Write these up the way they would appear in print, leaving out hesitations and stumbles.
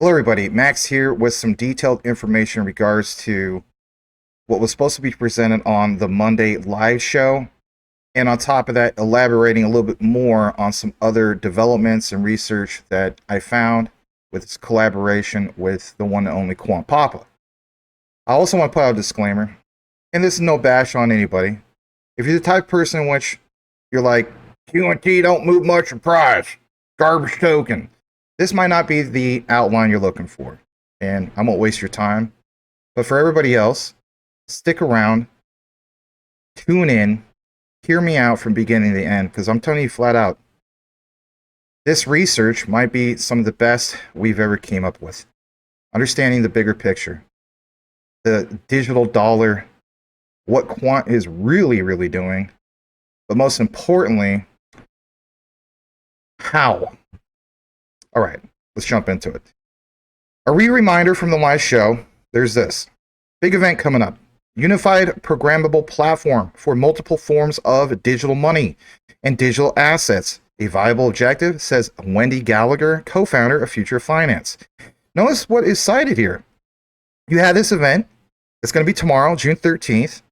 Hello everybody, Max here with some detailed information in regards to what was supposed to be presented on the Monday live show, and on top of that, elaborating a little bit more on some other developments and research that I found with this collaboration with the one and only Quant Papa. I also want to put out a disclaimer, and this is no bash on anybody. If you're the type of person in which you're like, QNT don't move much in price, garbage token, this might not be the outline you're looking for, and I won't waste your time. But for everybody else, stick around, tune in, hear me out from beginning to end, because I'm telling you flat out, this research might be some of the best we've ever came up with. Understanding the bigger picture, the digital dollar, what Quant is really doing, but most importantly, how. All right, let's jump into it. A reminder from the live show, there's this. Big event coming up. Unified programmable platform for multiple forms of digital money and digital assets. A viable objective, says Wendy Gallagher, co-founder of Future Finance. Notice what is cited here. You have this event. It's going to be tomorrow, June 13th.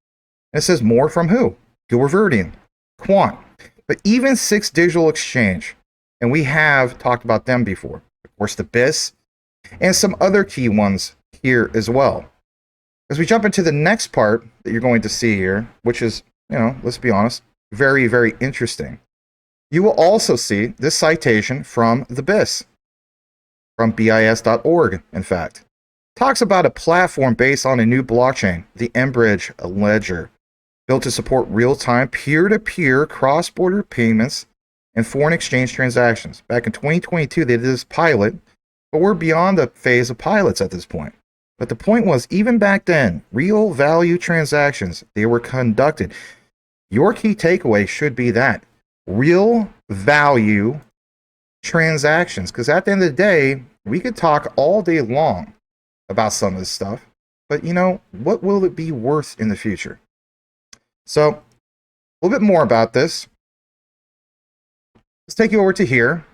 And it says more from who? Gilbert, Verdian, Quant. But even Six Digital Exchange. And we have talked about them before. Of course, the BIS and some other key ones here as well. As we jump into the next part that you're going to see here, which is, let's be honest, very interesting. You will also see this citation from the BIS, from bis.org, in fact. Talks about a platform based on a new blockchain, the Overledger, built to support real-time peer-to-peer cross-border payments and foreign exchange transactions. Back in 2022, they did this pilot, but we're beyond the phase of pilots at this point. But the point was, even back then, real value transactions, they were conducted. Your key takeaway should be that real value transactions, because at the end of the day, we could talk all day long about some of this stuff, but what will it be worth in the future? So, a little bit more about this. Let's take you over to here.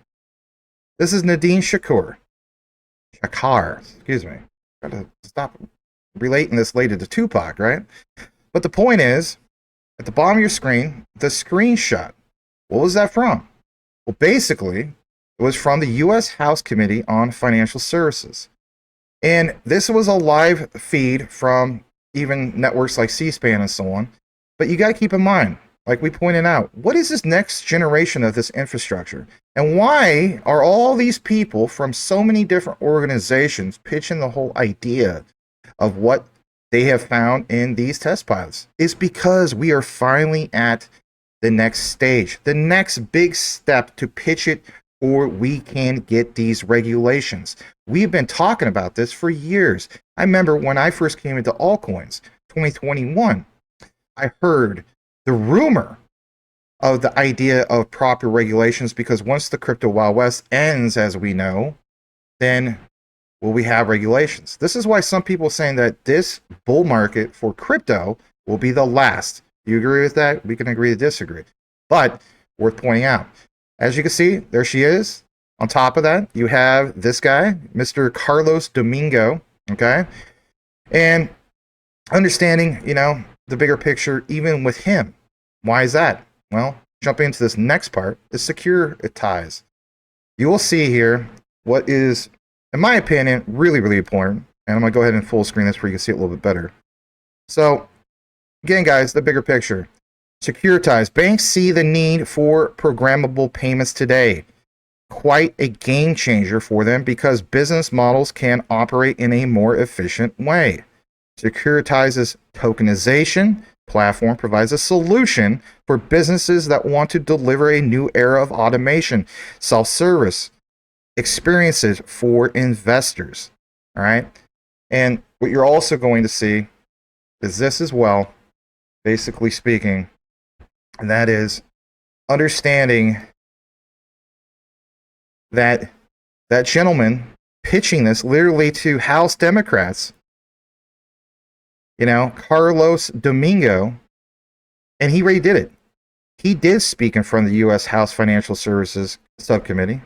This is Nadine Shakar, excuse me. Gotta stop relating this later to Tupac, right? But the point is, at the bottom of your screen, the screenshot. What was that from? Well, basically, it was from the U.S. House Committee on Financial Services. And this was a live feed from even networks like C-SPAN and so on. But you got to keep in mind, like we pointed out, what is this next generation of this infrastructure? And why are all these people from so many different organizations pitching the whole idea of what they have found in these test pilots? It's because we are finally at the next stage, the next big step to pitch it, or we can get these regulations. We've been talking about this for years. I remember when I first came into altcoins, 2021, I heard the rumor of the idea of proper regulations, because once the crypto Wild West ends, as we know, then will we have regulations? This is why some people are saying that this bull market for crypto will be the last. You agree with that? We can agree to disagree. But worth pointing out, as you can see, there she is. On top of that, you have this guy, Mr. Carlos Domingo, okay? And understanding, the bigger picture, even with him. Why is that? Well, jumping into this next part, the Securitize. You will see here what is, in my opinion, really important. And I'm going to go ahead and full screen this where you can see it a little bit better. So, again, guys, the bigger picture. Securitize. Banks see the need for programmable payments today. Quite a game changer for them because business models can operate in a more efficient way. Securitize's tokenization platform provides a solution for businesses that want to deliver a new era of automation, self-service experiences for investors. All right. And what you're also going to see is this as well, basically speaking, and that is understanding that that gentleman pitching this literally to House Democrats, Carlos Domingo, and he already did it. He did speak in front of the U.S. House Financial Services Subcommittee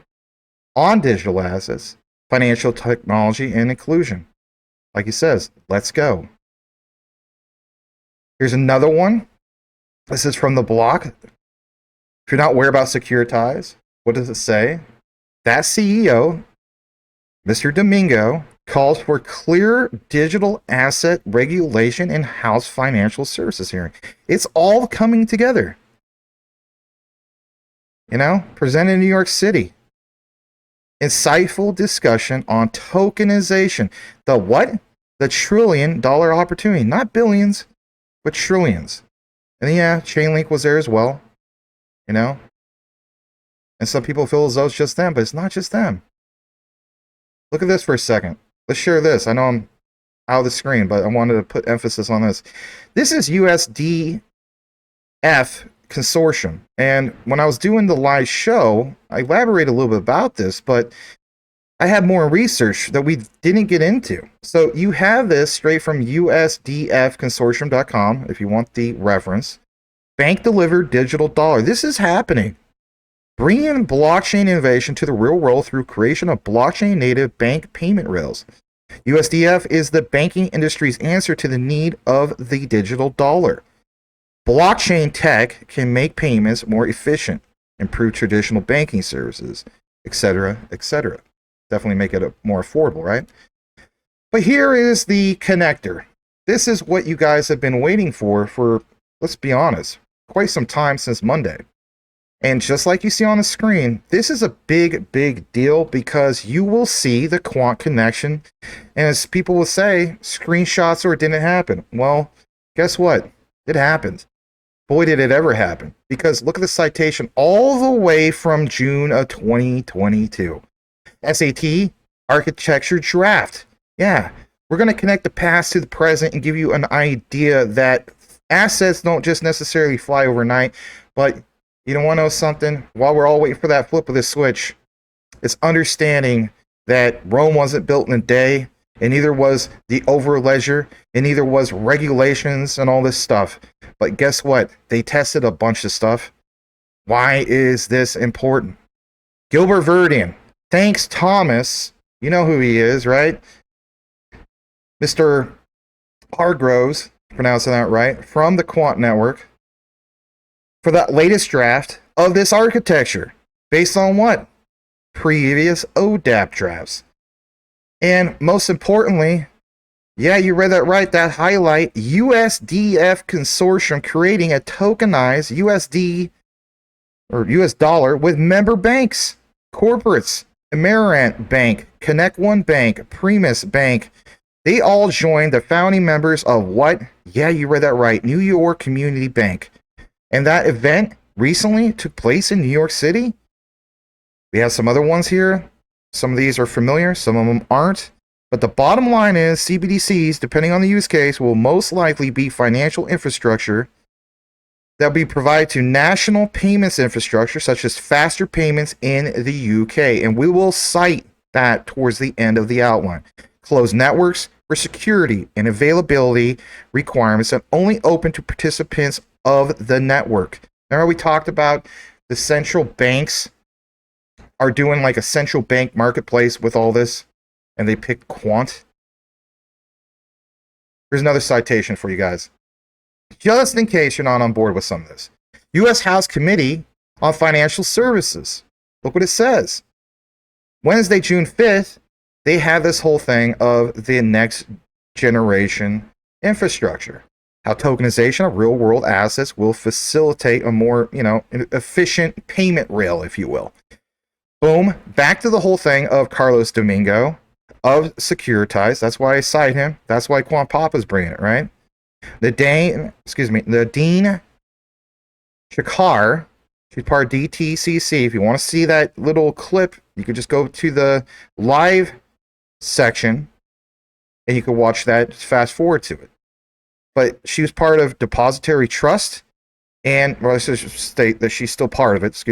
on digital assets, financial technology and inclusion. Like he says, let's go. Here's another one. This is from the block. If you're not aware about Securitize, what does it say? That CEO, Mr. Domingo, calls for clear digital asset regulation and House Financial Services hearing. It's all coming together. Presented in New York City. Insightful discussion on tokenization. The what? The $1 trillion opportunity. Not billions, but trillions. And yeah, Chainlink was there as well. And some people feel as though it's just them, but it's not just them. Look at this for a second. Let's share this. I know I'm out of the screen, but I wanted to put emphasis on this. This is USDF Consortium. And when I was doing the live show, I elaborated a little bit about this, but I had more research that we didn't get into. So you have this straight from USDFconsortium.com, if you want the reference. Bank delivered digital dollar. This is happening. Bringing blockchain innovation to the real world through creation of blockchain native bank payment rails. USDF is the banking industry's answer to the need of the digital dollar. Blockchain tech can make payments more efficient, improve traditional banking services, etc., etc. Definitely make it more affordable, right? But here is the connector. This is what you guys have been waiting for, let's be honest, quite some time since Monday. And just like you see on the screen, this is a big, big deal because you will see the Quant connection. And as people will say, screenshots or it didn't happen. Well, guess what? It happened. Boy, did it ever happen. Because look at the citation all the way from June of 2022. SAT architecture draft. Yeah, we're going to connect the past to the present and give you an idea that assets don't just necessarily fly overnight, but you don't want to know something? While we're all waiting for that flip of the switch, it's understanding that Rome wasn't built in a day, and neither was the Overledger, and neither was regulations and all this stuff. But guess what? They tested a bunch of stuff. Why is this important? Gilbert Verdian. Thanks, Thomas. You know who he is, right? Mr. Hargroves, pronouncing that right, from the Quant Network, for that latest draft of this architecture. Based on what? Previous ODAP drafts. And most importantly, yeah, you read that right, that highlight, USDF Consortium creating a tokenized USD or US dollar with member banks, corporates, Emerant Bank, Connect One Bank, Primus Bank. They all joined the founding members of what? Yeah, you read that right, New York Community Bank. And that event recently took place in New York City. We have some other ones here. Some of these are familiar, some of them aren't. But the bottom line is CBDCs, depending on the use case, will most likely be financial infrastructure that will be provided to national payments infrastructure, such as faster payments in the UK. And we will cite that towards the end of the outline. Closed networks for security and availability requirements and only open to participants of the network. Remember we talked about the central banks are doing like a central bank marketplace with all this, and they picked Quant. Here's another citation for you guys, just in case you're not on board with some of this. U.S. House Committee on Financial Services. Look what it says. Wednesday, June 5th, they have this whole thing of the next generation infrastructure. How tokenization of real-world assets will facilitate a more, efficient payment rail, if you will. Boom. Back to the whole thing of Carlos Domingo of Securitize. That's why I cite him. That's why Quant Papa's bringing it, right? The Dean Shakar, she's part of DTCC. If you want to see that little clip, you could just go to the live section and you can watch that, just fast forward to it. But she was part of Depository Trust and, well, I should state that she's still part of it,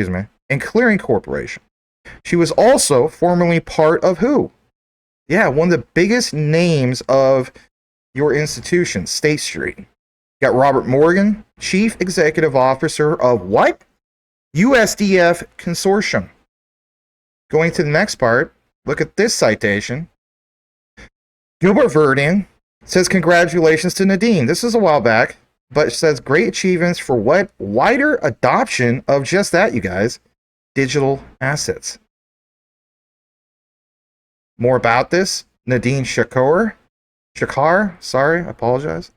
and Clearing Corporation. She was also formerly part of who? Yeah, one of the biggest names of your institution, State Street. You got Robert Morgan, Chief Executive Officer of what? USDF Consortium. Going to the next part, Look at this citation. Gilbert Verdian says, congratulations to Nadine. This is a while back, but it says great achievements for what? Wider adoption of just that, you guys. Digital assets. More about this. Nadine Shakar, sorry, I apologize.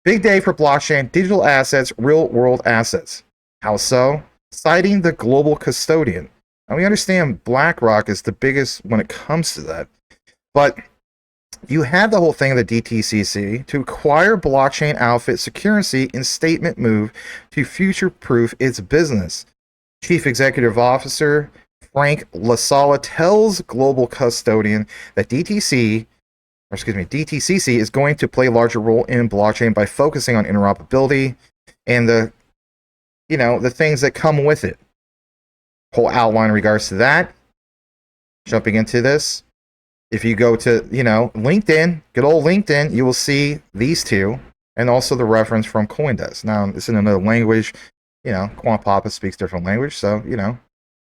Big day for blockchain, digital assets, real world assets. How so? Citing the global custodian. Now we understand BlackRock is the biggest when it comes to that, but you have the whole thing of the DTCC to acquire blockchain outfit security in statement move to future-proof its business. Chief Executive Officer Frank LaSala tells global custodian that DTCC is going to play a larger role in blockchain by focusing on interoperability and the things that come with it. Whole outline in regards to that. Jumping into this. If you go to, LinkedIn, good old LinkedIn, you will see these two and also the reference from Coindesk. Now, it's in another language. Quant Papa speaks different language, so,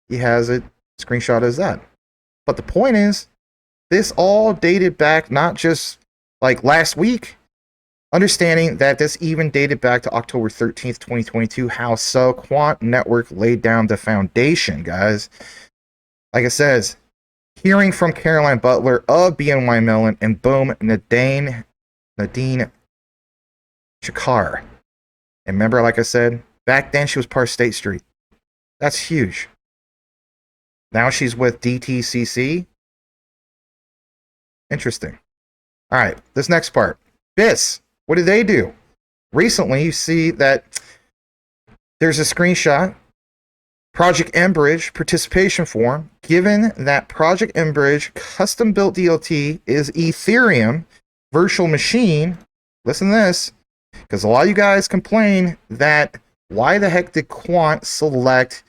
he has it screenshot as that. But the point is, this all dated back not just like last week, understanding that this even dated back to October 13th, 2022. How so? Quant Network laid down the foundation, guys. Like it says, hearing from Caroline Butler of BNY Mellon, and boom, Nadine Shakar. And remember, like I said, back then she was part of State Street. That's huge. Now she's with DTCC. Interesting. All right, this next part. BIS. What did they do? Recently, you see that there's a screenshot. Project Enbridge participation form. Given that Project Enbridge custom-built DLT is Ethereum virtual machine, listen to this, because a lot of you guys complain that why the heck did Quant select,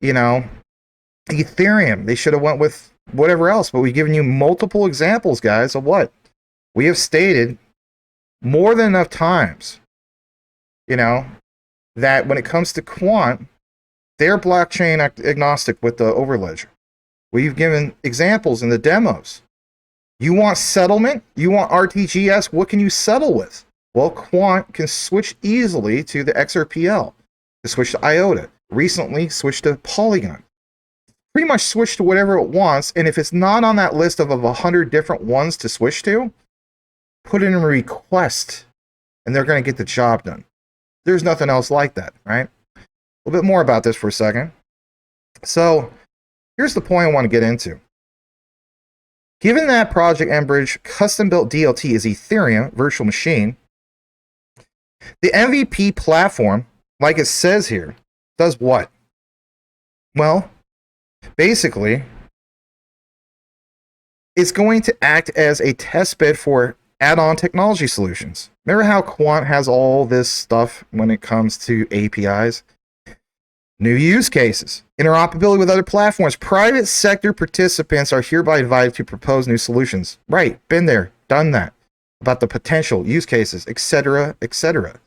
Ethereum? They should have went with whatever else, but we've given you multiple examples, guys, of what we have stated more than enough times, that when it comes to Quant, they're blockchain agnostic with the Overledger. We've given examples in the demos. You want settlement? You want RTGS? What can you settle with? Well, Quant can switch easily to the XRPL, to switch to IOTA. Recently, switch to Polygon. Pretty much switch to whatever it wants, and if it's not on that list of 100 different ones to switch to, put in a request, and they're going to get the job done. There's nothing else like that, right? A little bit more about this for a second. So, here's the point I want to get into. Given that Project Enbridge custom-built DLT is Ethereum virtual machine, the MVP platform, like it says here, does what? Well, basically, it's going to act as a test bed for add-on technology solutions. Remember how Quant has all this stuff when it comes to APIs? New use cases, interoperability with other platforms. Private sector participants are hereby invited to propose new solutions. Right, been there, done that. About the potential use cases, etc., etc.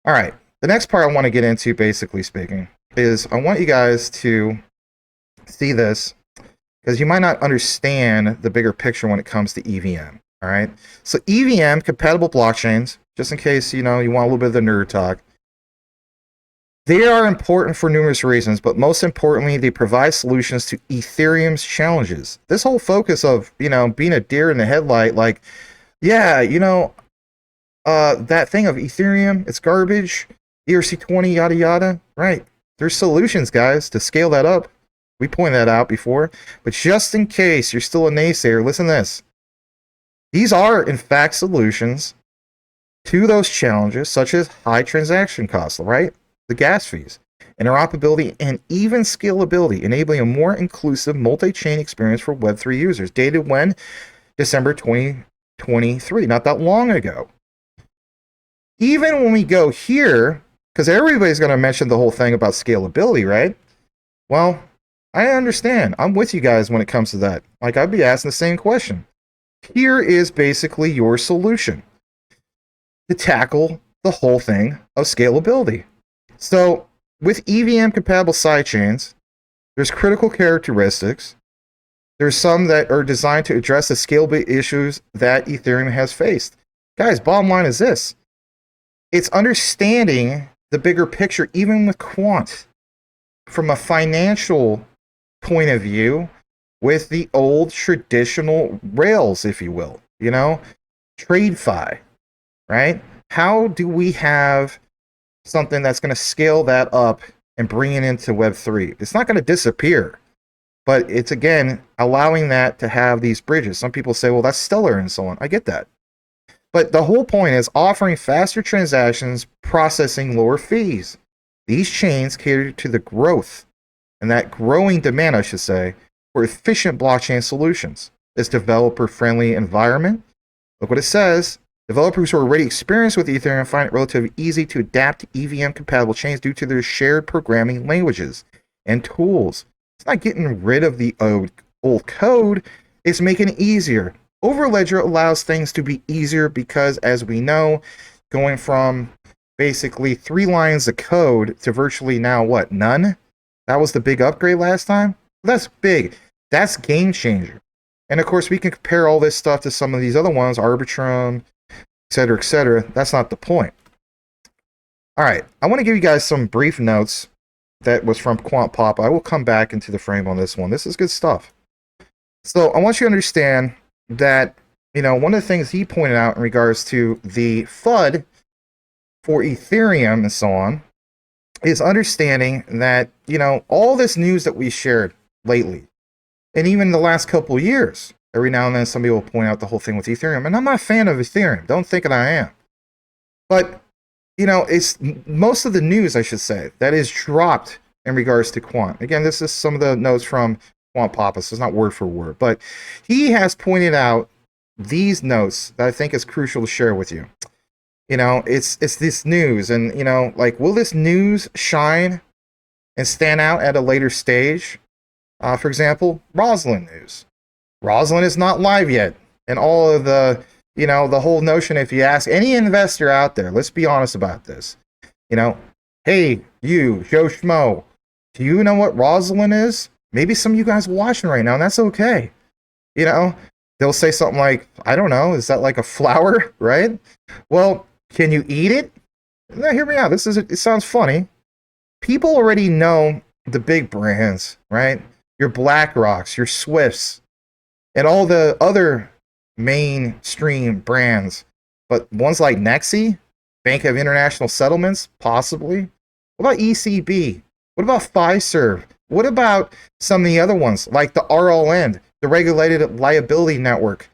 All right, the next part I want to get into, basically speaking, is I want you guys to see this, because you might not understand the bigger picture when it comes to EVM. All right, so EVM compatible blockchains, just in case you want a little bit of the nerd talk. They are important for numerous reasons, but most importantly, they provide solutions to Ethereum's challenges. This whole focus of being a deer in the headlight, like, yeah, that thing of Ethereum, it's garbage, ERC20, yada yada. Right? There's solutions, guys, to scale that up. We pointed that out before, but just in case you're still a naysayer, listen to this. These are, in fact, solutions to those challenges, such as high transaction costs, right? The gas fees, interoperability, and even scalability, enabling a more inclusive multi-chain experience for Web3 users. Dated when? December 2023, not that long ago. Even when we go here, because everybody's going to mention the whole thing about scalability, right? Well, I understand. I'm with you guys when it comes to that. Like, I'd be asking the same question. Here is basically your solution to tackle the whole thing of scalability. So, with EVM compatible sidechains, there's critical characteristics There's some that are designed to address the scalability issues that Ethereum has faced. Guys, bottom line is this. It's understanding the bigger picture, even with Quant, from a financial point of view, with the old traditional rails, if you will, TradeFi, right? How do we have something that's going to scale that up and bring it into Web3? It's not going to disappear, but it's, again, allowing that to have these bridges. Some people say, well, that's stellar and so on. I get that. But the whole point is offering faster transactions, processing lower fees. These chains cater to the growth, and that growing demand, I should say, for efficient blockchain solutions. This developer-friendly environment, look what it says. Developers who are already experienced with Ethereum find it relatively easy to adapt to EVM-compatible chains due to their shared programming languages and tools. It's not getting rid of the old code. It's making it easier. Overledger allows things to be easier because, as we know, going from basically 3 lines of code to virtually now, what, none? That was the big upgrade last time? That's big. That's game changer. And of course, we can compare all this stuff to some of these other ones, Arbitrum, etc., etc. That's not the point. All right, I want to give you guys some brief notes that was from Quant Pop. I will come back into the frame on this one. This is good stuff. So I want you to understand that, one of the things he pointed out in regards to the FUD for Ethereum and so on is understanding that, all this news that we shared lately, and even the last couple of years, every now and then somebody will point out the whole thing with Ethereum, and I'm not a fan of Ethereum. Don't think that I am. But, it's most of the news, I should say, that is dropped in regards to Quant. Again, this is some of the notes from Quant Papa, so it's not word for word, but he has pointed out these notes that I think is crucial to share with you. It's this news, and will this news shine and stand out at a later stage? For example, Rosalind news. Rosalind is not live yet, and all of the the whole notion. If you ask any investor out there, let's be honest about this. Hey, you Joe Schmo, do you know what Rosalind is? Maybe some of you guys are watching right now, and that's okay. They'll say something like, I don't know, is that like a flower, right? Well, can you eat it? Now, hear me out. It sounds funny. People already know the big brands, right? Your BlackRocks, your Swifts, and all the other mainstream brands. But ones like Nexi, Bank of International Settlements, possibly. What about ECB? What about Fiserv? What about some of the other ones, like the RLN, the Regulated Liability Network?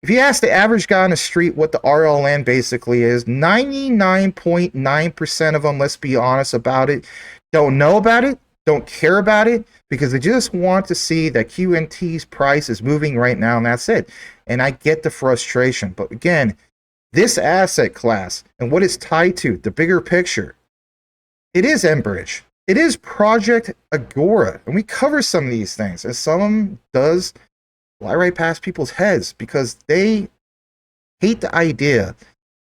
If you ask the average guy on the street what the RLN basically is, 99.9% of them, let's be honest about it, don't know about it, don't care about it, because they just want to see that QNT's price is moving right now, and that's it. And I get the frustration. But again, this asset class and what it's tied to, the bigger picture, it is Enbridge. It is Project Agora, and we cover some of these things, and some of them does fly right past people's heads because they hate the idea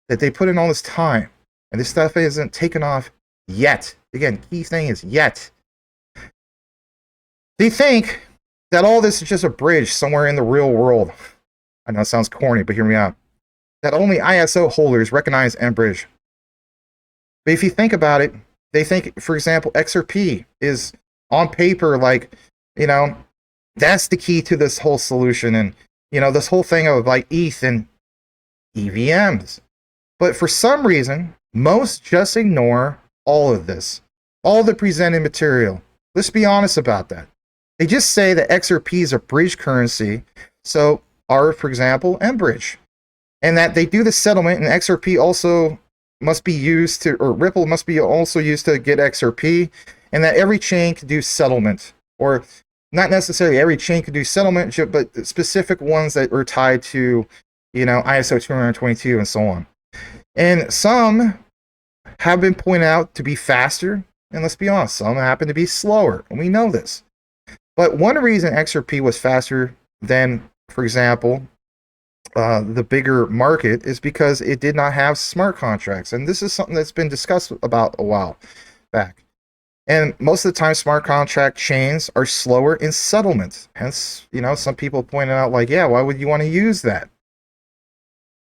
that they put in all this time, and this stuff isn't taken off yet. Again, key thing is yet. They think that all this is just a bridge somewhere in the real world. I know it sounds corny, but hear me out. That only ISO holders recognize Enbridge. But if you think about it, they think, for example, XRP is on paper like, that's the key to this whole solution. And, this whole thing of like ETH and EVMs. But for some reason, most just ignore all of this, all the presented material. Let's be honest about that. They just say that XRP is a bridge currency. So are, for example, Enbridge. And that they do the settlement, and XRP also must be used to, or Ripple must be also used to get XRP, and that every chain can do settlement, or not necessarily every chain can do settlement, but specific ones that are tied to, ISO 222 and so on. And some have been pointed out to be faster, and let's be honest, some happen to be slower, and we know this. But one reason XRP was faster than, for example, the bigger market is because it did not have smart contracts. And this is something that's been discussed about a while back. And most of the time, smart contract chains are slower in settlement. Hence, some people pointed out, like, yeah, why would you want to use that?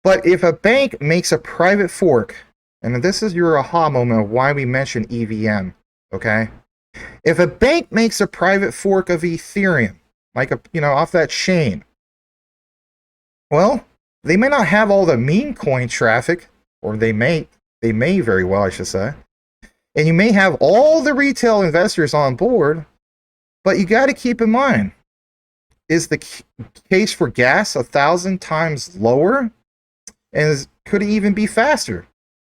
But if a bank makes a private fork, and this is your aha moment of why we mention EVM, okay? If a bank makes a private fork of Ethereum, like off that chain, well, they may not have all the meme coin traffic, or they may very well, I should say. And you may have all the retail investors on board, but you got to keep in mind, is the case for gas 1,000 times lower? And could it even be faster?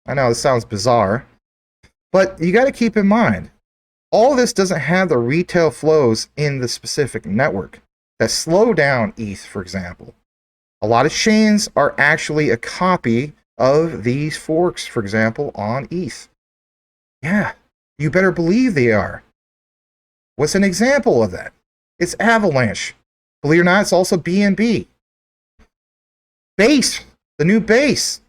I know it sounds bizarre, but you got to keep in mind, all this doesn't have the retail flows in the specific network that slow down ETH, for example. A lot of chains are actually a copy of these forks, for example, on ETH. Yeah, you better believe they are. What's an example of that? It's Avalanche. Believe it or not, it's also BNB. Base, the new Base.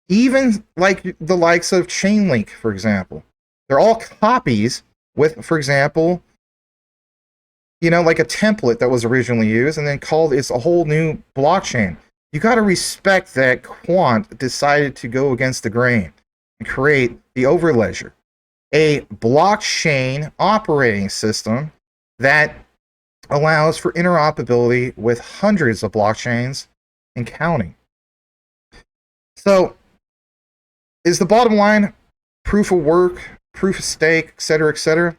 Even like the likes of Chainlink, for example. They're all copies with, for example, like a template that was originally used and then called it's a whole new blockchain. You got to respect that Quant decided to go against the grain and create the Overledger, a blockchain operating system that allows for interoperability with hundreds of blockchains and counting. So, is the bottom line proof of work, proof of stake, etc., etc.?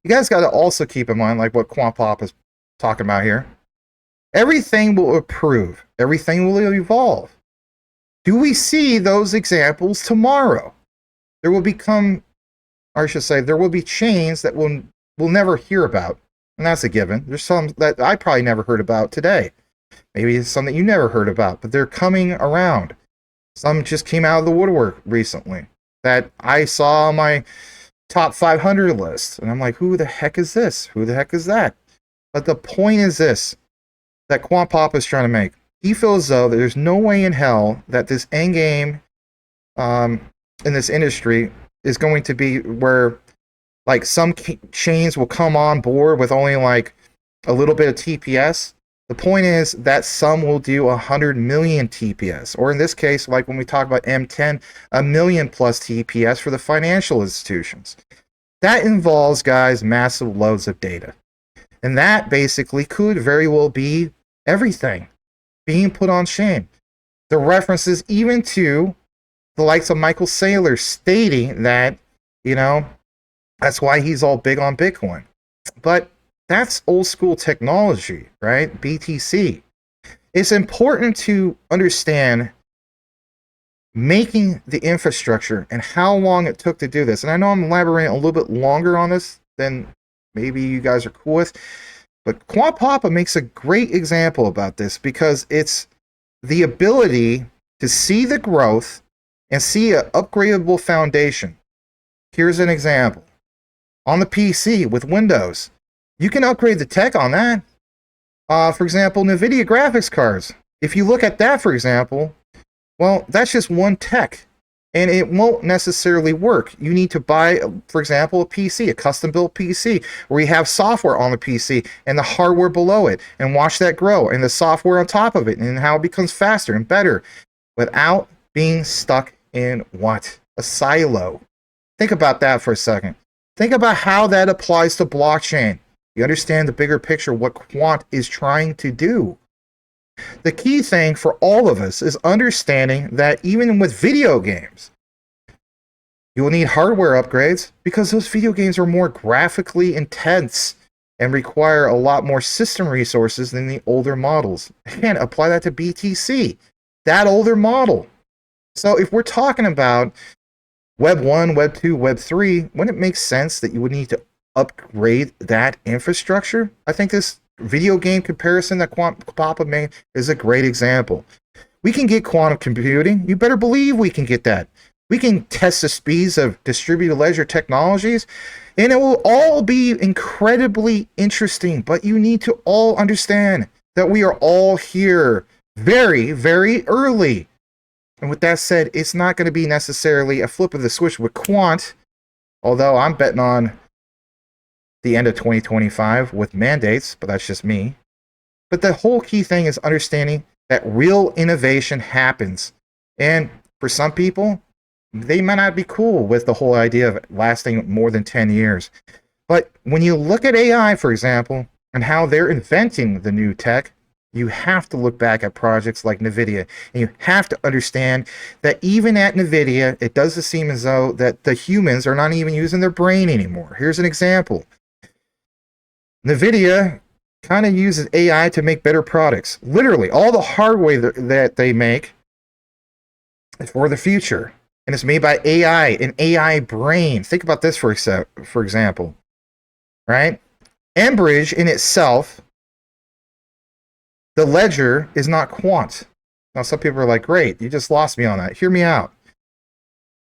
You guys got to also keep in mind, like what Quant Pop is talking about here. Everything will improve. Everything will evolve. Do we see those examples tomorrow? There will become, or I should say, there will be chains that we'll never hear about. And that's a given. There's some that I probably never heard about today. Maybe it's some that you never heard about, but they're coming around. Some just came out of the woodwork recently that I saw on my top 500 list. And I'm like, who the heck is this? Who the heck is that? But the point is this, that Quant Pop is trying to make. He feels as though there's no way in hell that this end game in this industry is going to be where like some chains will come on board with only like a little bit of TPS. The point is that some will do 100 million TPS, or in this case, like when we talk about M10, 1 million plus TPS for the financial institutions. That involves, guys, massive loads of data. And that basically could very well be everything being put on chain. The references even to the likes of Michael Saylor stating that, that's why he's all big on Bitcoin. But that's old school technology, right? BTC. It's important to understand making the infrastructure and how long it took to do this. And I know I'm elaborating a little bit longer on this than maybe you guys are cool with, but Quant Papa makes a great example about this because it's the ability to see the growth and see an upgradable foundation. Here's an example. On the PC with Windows, you can upgrade the tech on that. For example, NVIDIA graphics cards. If you look at that, for example, well, that's just one tech, and it won't necessarily work. You need to buy, for example, a PC, a custom-built PC, where you have software on the PC and the hardware below it, and watch that grow, and the software on top of it, and how it becomes faster and better, without being stuck in what? A silo. Think about that for a second. Think about how that applies to blockchain. You understand the bigger picture, what Quant is trying to do. The key thing for all of us is understanding that even with video games, you will need hardware upgrades because those video games are more graphically intense and require a lot more system resources than the older models. Again, apply that to BTC, that older model. So if we're talking about Web 1, Web 2, Web 3, wouldn't it make sense that you would need to upgrade that infrastructure? I think this video game comparison that Quant Papa made is a great example. We can get quantum computing. You better believe we can get that. We can test the speeds of distributed ledger technologies, and it will all be incredibly interesting. But you need to all understand that we are all here very, very early. And with that said, it's not going to be necessarily a flip of the switch with Quant. Although I'm betting on the end of 2025 with mandates, but that's just me. But the whole key thing is understanding that real innovation happens. And for some people, they might not be cool with the whole idea of lasting more than 10 years. But when you look at AI, for example, and how they're inventing the new tech, you have to look back at projects like NVIDIA, and you have to understand that even at NVIDIA, it does seem as though that the humans are not even using their brain anymore. Here's an example. NVIDIA kind of uses AI to make better products. Literally, all the hardware that they make is for the future. And it's made by AI, an AI brain. Think about this for example, right? Enbridge in itself, the ledger is not quant. Now, some people are like, great, you just lost me on that. Hear me out.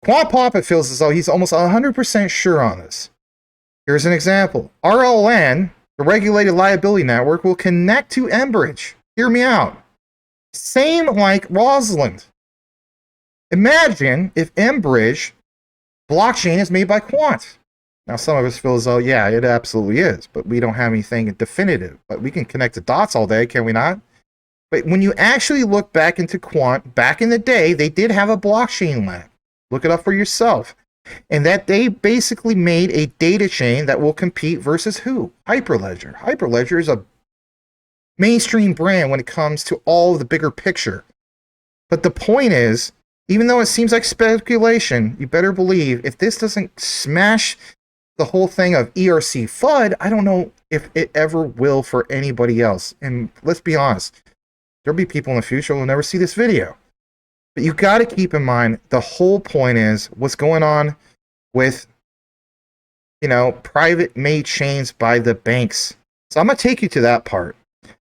Quant Poppet feels as though he's almost 100% sure on this. Here's an example. RLN, the Regulated Liability Network, will connect to Enbridge. Hear me out. Same like Rosalind. Imagine if Enbridge blockchain is made by Quant. Now, some of us feel as though, yeah, it absolutely is, but we don't have anything definitive. But we can connect the dots all day, can we not? But when you actually look back into Quant, back in the day, they did have a blockchain lab. Look it up for yourself. And that they basically made a data chain that will compete versus who? Hyperledger. Hyperledger is a mainstream brand when it comes to all of the bigger picture. But the point is, even though it seems like speculation, you better believe if this doesn't smash the whole thing of ERC FUD, I don't know if it ever will for anybody else. And let's be honest, there'll be people in the future who will never see this video. But you got to keep in mind, the whole point is what's going on with, private made chains by the banks. So I'm going to take you to that part.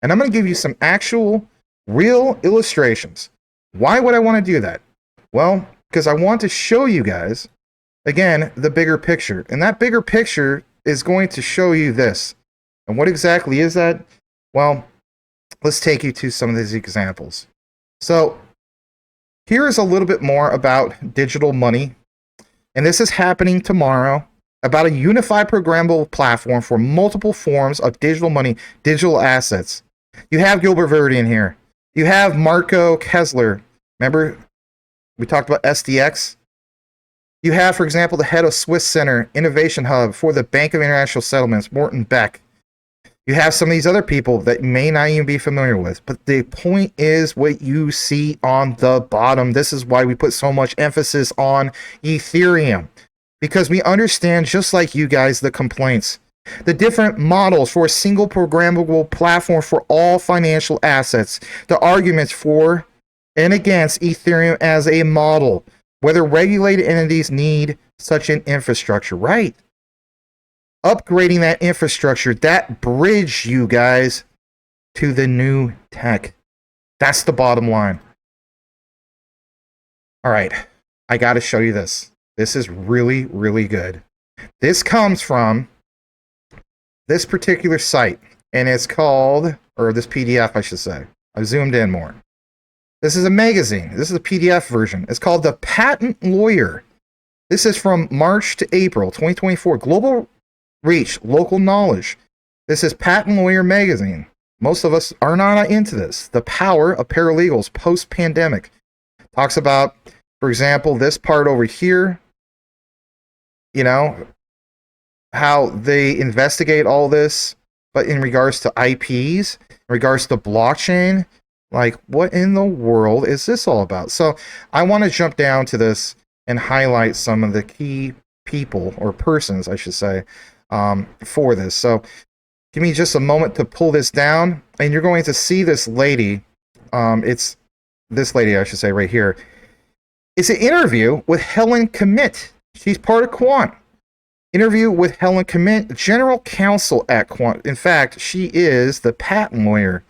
And I'm going to give you some actual, real illustrations. Why would I want to do that? Well, because I want to show you guys, again, the bigger picture. And that bigger picture is going to show you this. And what exactly is that? Well, let's take you to some of these examples. So here is a little bit more about digital money. And this is happening tomorrow, about a unified programmable platform for multiple forms of digital money, digital assets. You have Gilbert Verdian here. You have Marco Kessler. Remember, we talked about SDX. You have, for example, the head of Swiss Center Innovation Hub for the Bank of International Settlements, Morten Beck. You have some of these other people that you may not even be familiar with. But the point is what you see on the bottom. This is why we put so much emphasis on Ethereum. Because we understand, just like you guys, the complaints. The different models for a single programmable platform for all financial assets. The arguments for and against Ethereum as a model. Whether regulated entities need such an infrastructure. Right. Upgrading that infrastructure, that bridge, you guys, to the new tech. That's the bottom line. All right, I got to show you this. This is really, really good. This comes from this particular site, and it's called, or this PDF, I should say. I zoomed in more. This is a magazine. This is a PDF version. It's called The Patent Lawyer. This is from March to April 2024. Global reach, local knowledge. This is Patent Lawyer magazine. Most of us are not into this. The power of paralegals post-pandemic. Talks about, for example, this part over here. How they investigate all this, but in regards to IPs, in regards to blockchain, like what in the world is this all about? So I want to jump down to this and highlight some of the key people, or persons, I should say, for this. So give me just a moment to pull this down, and you're going to see this lady. It's this lady, I should say, right here. It's an interview with Helen Commit. She's part of Quant. Interview with Helen Commit, general counsel at Quant. In fact, she is the patent lawyer,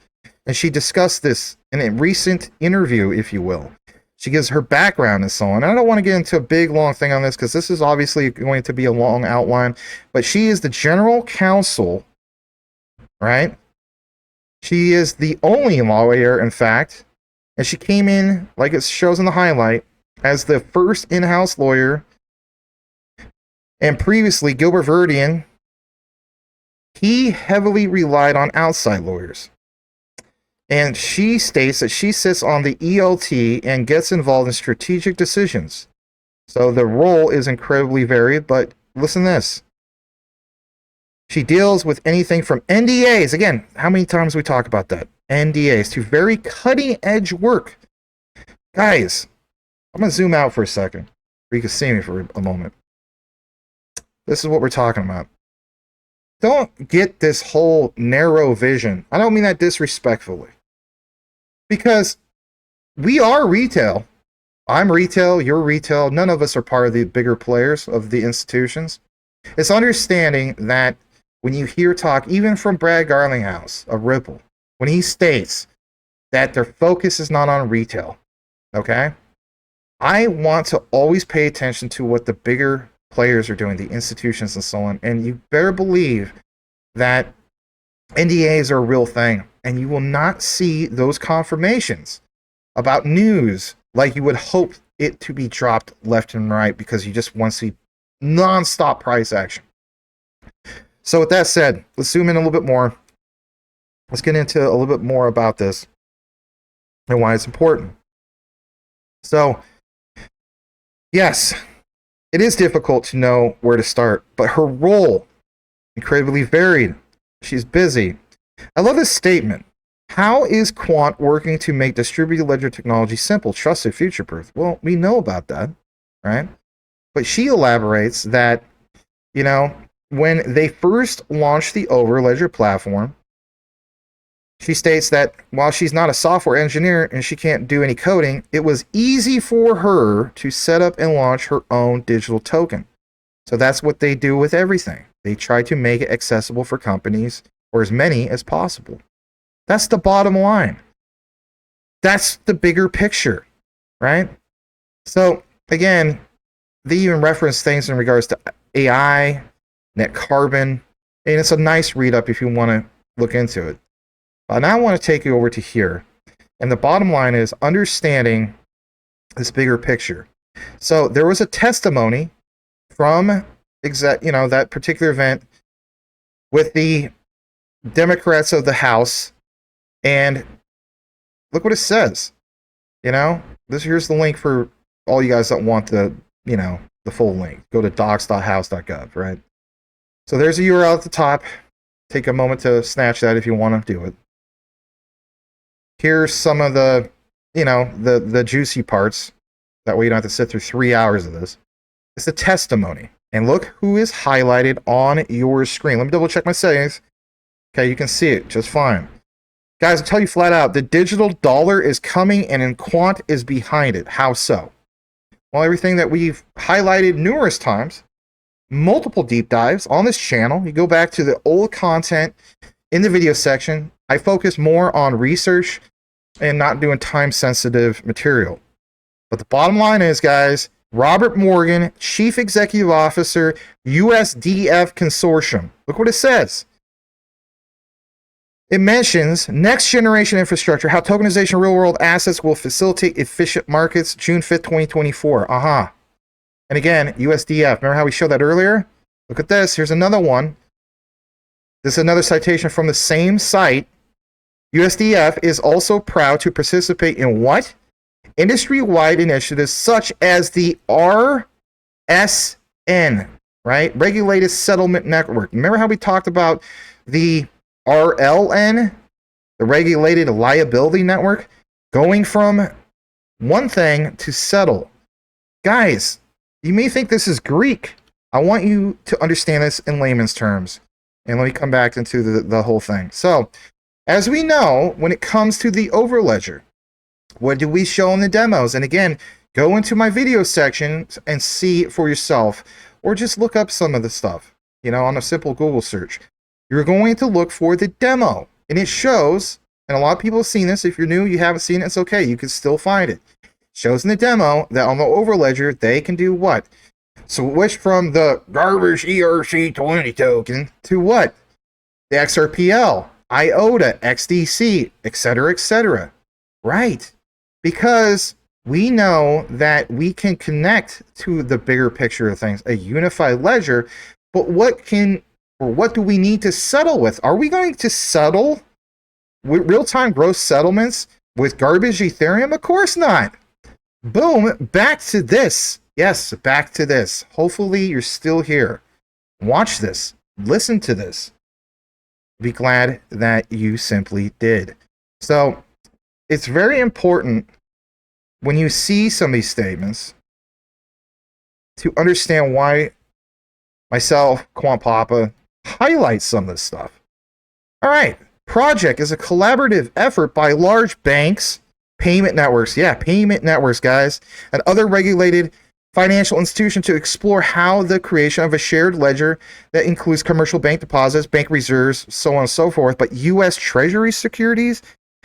and she discussed this in a recent interview, if you will. She gives her background and so on. And I don't want to get into a big, long thing on this because this is obviously going to be a long outline. But she is the general counsel, right? She is the only lawyer, in fact. And she came in, like it shows in the highlight, as the first in-house lawyer And previously, Gilbert Verdian, he heavily relied on outside lawyers. And she states that she sits on the ELT and gets involved in strategic decisions. So the role is incredibly varied, but listen to this. She deals with anything from NDAs. Again, how many times we talk about that? NDAs to very cutting edge work. Guys, I'm going to zoom out for a second where you can see me for a moment. This is what we're talking about. Don't get this whole narrow vision. I don't mean that disrespectfully. Because we are retail. I'm retail, you're retail. None of us are part of the bigger players of the institutions. It's understanding that when you hear talk, even from Brad Garlinghouse of Ripple, when he states that their focus is not on retail, okay? I want to always pay attention to what the bigger players are doing, the institutions and so on, and you better believe that NDAs are a real thing, and you will not see those confirmations about news like you would hope it to be dropped left and right because you just want to see non-stop price action. So with that said, let's zoom in a little bit more. Let's get into a little bit more about this and why it's important. So, yes, it is difficult to know where to start, but her role, incredibly varied. She's busy. I love this statement. How is Quant working to make distributed ledger technology simple, trusted, future-proof? Well, we know about that, right? But she elaborates that, you know, when they first launched the Overledger platform, she states that while she's not a software engineer and she can't do any coding, it was easy for her to set up and launch her own digital token. So that's what they do with everything. They try to make it accessible for companies, or as many as possible. That's the bottom line. That's the bigger picture, right? So again, they even reference things in regards to AI, net carbon, and it's a nice read up if you want to look into it. But now I want to take you over to here. And the bottom line is understanding this bigger picture. So there was a testimony from that particular event with the Democrats of the House, and look what it says. Here's the link for all you guys that want the full link. Go to docs.house.gov, right? So there's a URL at the top. Take a moment to snatch that if you want to do it. Here's some of the, the juicy parts. That way you don't have to sit through 3 hours of this. It's the testimony. And look who is highlighted on your screen. Let me double check my settings. Okay, you can see it just fine. Guys, I'll tell you flat out, the digital dollar is coming and Quant is behind it. How so? Well, everything that we've highlighted numerous times, multiple deep dives on this channel. You go back to the old content in the video section. I focus more on research and not doing time-sensitive material. But the bottom line is, guys, Robert Morgan, Chief Executive Officer, USDF Consortium. Look what it says. It mentions next generation infrastructure, how tokenization of real-world assets will facilitate efficient markets, June 5th, 2024. And again, USDF. Remember how we showed that earlier? Look at this. Here's another one. This is another citation from the same site. USDF is also proud to participate in what? Industry-wide initiatives such as the RSN, right? Regulated Settlement Network. Remember how we talked about the RLN, the Regulated Liability Network, going from one thing to settle. Guys, you may think this is Greek. I want you to understand this in layman's terms. And let me come back into the whole thing. So, as we know, when it comes to the Overledger, what do we show in the demos? And again, go into my video section and see it for yourself. Or just look up some of the stuff, on a simple Google search. You're going to look for the demo. And it shows, and a lot of people have seen this. If you're new, you haven't seen it, it's okay. You can still find it. It shows in the demo that on the Overledger, they can do what? Switch from the garbage ERC20 token to what? The XRPL, IOTA, XDC, etc., etc. Right. Because we know that we can connect to the bigger picture of things, a unified ledger, but what do we need to settle with? Are we going to settle with real-time gross settlements with garbage Ethereum? Of course not. Boom, back to this. Yes, back to this. Hopefully you're still here. Watch this. Listen to this. Be glad that you simply did. So it's very important when you see some of these statements to understand why myself, Quant Papa, highlight some of this stuff. All right. Project is a collaborative effort by large banks, payment networks, payment networks, guys, and other regulated financial institutions to explore how the creation of a shared ledger that includes commercial bank deposits, bank reserves, so on and so forth, but U.S. Treasury securities.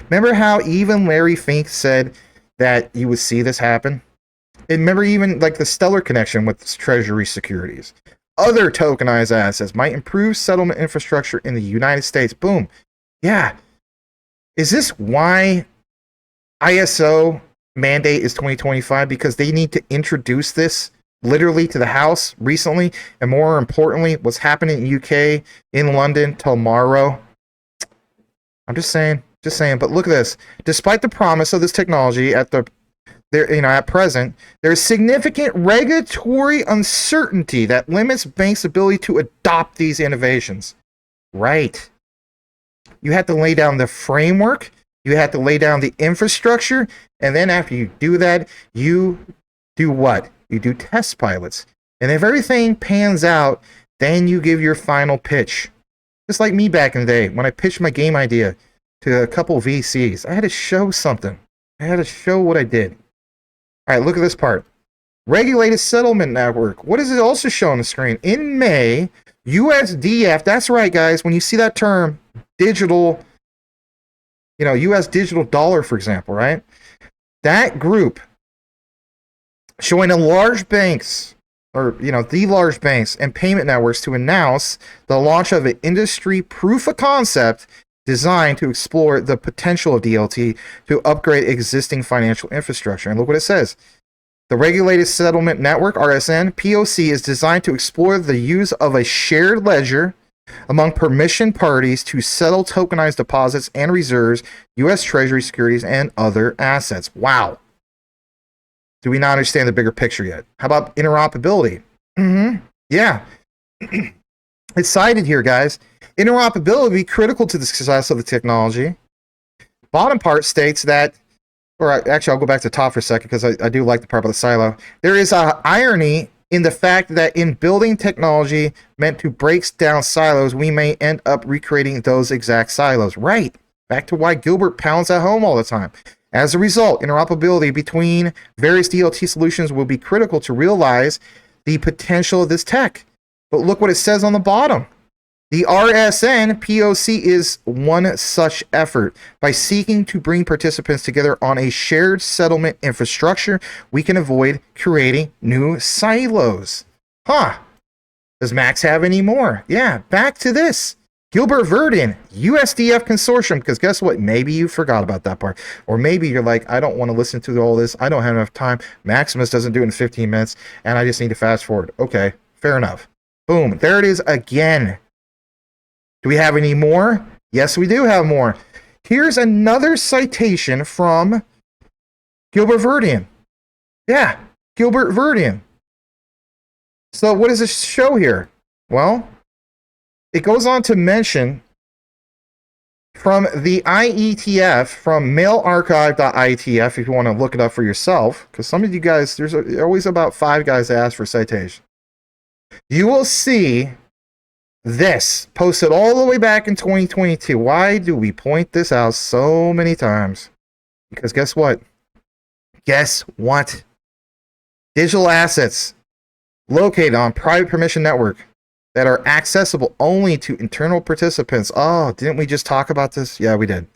Remember how even Larry Fink said that you would see this happen? And remember even like the stellar connection with Treasury securities. Other tokenized assets might improve settlement infrastructure in the United States. Boom. Yeah. Is this why ISO mandate is 2025? Because they need to introduce this literally to the House recently, and more importantly, what's happening in UK, in London tomorrow. I'm just saying. But look at this. Despite the promise of this technology at present, there is significant regulatory uncertainty that limits banks' ability to adopt these innovations. Right. You have to lay down the framework. You have to lay down the infrastructure. And then after you do that, you do what? You do test pilots. And if everything pans out, then you give your final pitch. Just like me back in the day, when I pitched my game idea to a couple VCs, I had to show something. I had to show what I did. All right, look at this part. Regulated Settlement Network. What does it also show on the screen? In May, USDF, that's right, guys, when you see that term, digital, US digital dollar, for example, right? That group showing the large banks, or, the large banks and payment networks to announce the launch of an industry proof of concept designed to explore the potential of DLT to upgrade existing financial infrastructure. And look what it says. The Regulated Settlement Network, RSN, POC, is designed to explore the use of a shared ledger among permission parties to settle tokenized deposits and reserves, U.S. Treasury securities, and other assets. Wow. Do we not understand the bigger picture yet? How about interoperability? Yeah. It's cited here, guys. Interoperability will be critical to the success of the technology. Bottom part states that, or actually I'll go back to the top for a second because I do like the part about the silo. There is an irony in the fact that in building technology meant to break down silos, we may end up recreating those exact silos. Right. Back to why Gilbert pounds at home all the time. As a result, interoperability between various DLT solutions will be critical to realize the potential of this tech. But look what it says on the bottom. The RSN POC is one such effort. By seeking to bring participants together on a shared settlement infrastructure, we can avoid creating new silos. Does Max have any more? Yeah, back to this. Gilbert Verdian, USDF Consortium, because guess what? Maybe you forgot about that part. Or maybe you're like, I don't want to listen to all this. I don't have enough time. Maximus doesn't do it in 15 minutes, and I just need to fast forward. Okay, fair enough. Boom, there it is again. Do we have any more? Yes, we do have more. Here's another citation from Gilbert Verdian. Yeah, Gilbert Verdian. So what does this show here? Well, it goes on to mention from the IETF, from mailarchive.ietf, if you want to look it up for yourself, because some of you guys, there's always about 5 guys that ask for citation. You will see this posted all the way back in 2022. Why do we point this out so many times? Because guess what? Digital assets located on private permission network that are accessible only to internal participants. Oh, didn't we just talk about this? Yeah, we did.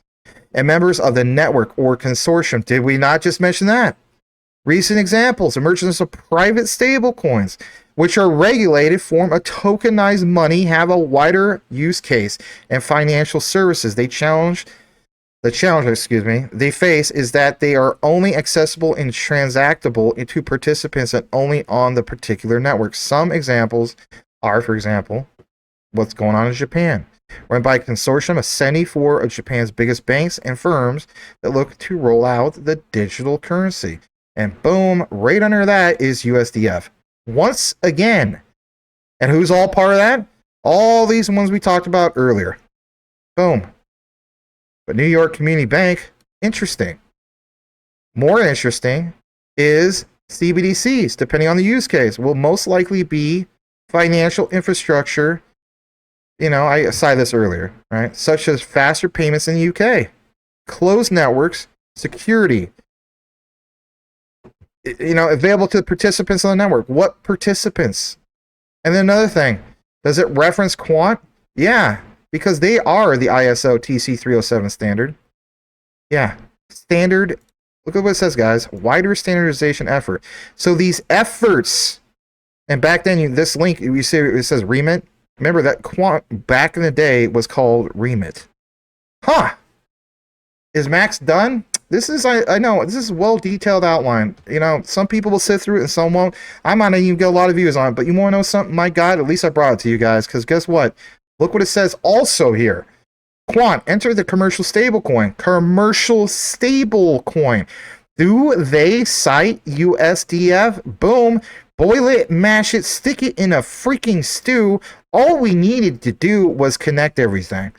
And members of the network or consortium. Did we not just mention that? Recent examples, emergence of private stablecoins, which are regulated form of tokenized money, have a wider use case and financial services. They challenge the challenge, excuse me, they face is that they are only accessible and transactable to participants and only on the particular network. Some examples are, for example, what's going on in Japan, run by a consortium of 74 of Japan's biggest banks and firms that look to roll out the digital currency. And boom, right under that is USDF. Once again. And who's all part of that? All these ones we talked about earlier. Boom. But New York Community Bank, interesting. More interesting is CBDCs, depending on the use case, will most likely be financial infrastructure. You know, I cited this earlier, right? Such as faster payments in the UK, closed networks, security, you know, available to the participants on the network. What participants? And then another thing, does it reference Quant? Yeah, because they are the ISO TC307 standard. Yeah, standard. Look at what it says, guys. Wider standardization effort. So these efforts, and back then, this link, you see it says remit. Remember that Quant back in the day was called remit. Huh. Is Max done? This is, I know, this is well detailed outline. You know, some people will sit through it and some won't. I might not even get a lot of views on it, but you want to know something? My God, at least I brought it to you guys, because guess what? Look what it says also here. Quant, enter the commercial stablecoin. Commercial stablecoin. Do they cite USDF? Boom. Boil it, mash it, stick it in a freaking stew. All we needed to do was connect everything.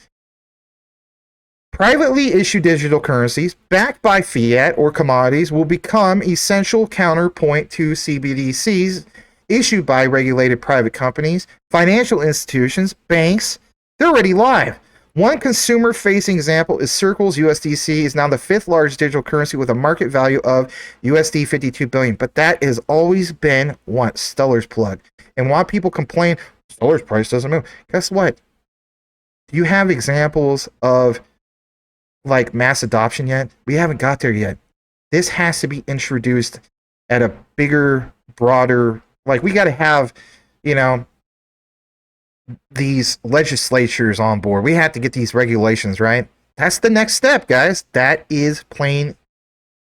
Privately issued digital currencies backed by fiat or commodities will become essential counterpoint to CBDCs issued by regulated private companies, financial institutions, banks. They're already live. One consumer-facing example is Circle's USDC is now the 5th largest digital currency with a market value of USD 52 billion. But that has always been what? Stellar's plug. And why people complain, Stellar's price doesn't move. Guess what? Do you have examples of like mass adoption yet? We haven't got there yet. This has to be introduced at a bigger, broader, like we got to have, you know, these legislatures on board. We have to get these regulations, right? That's the next step, guys. That is plain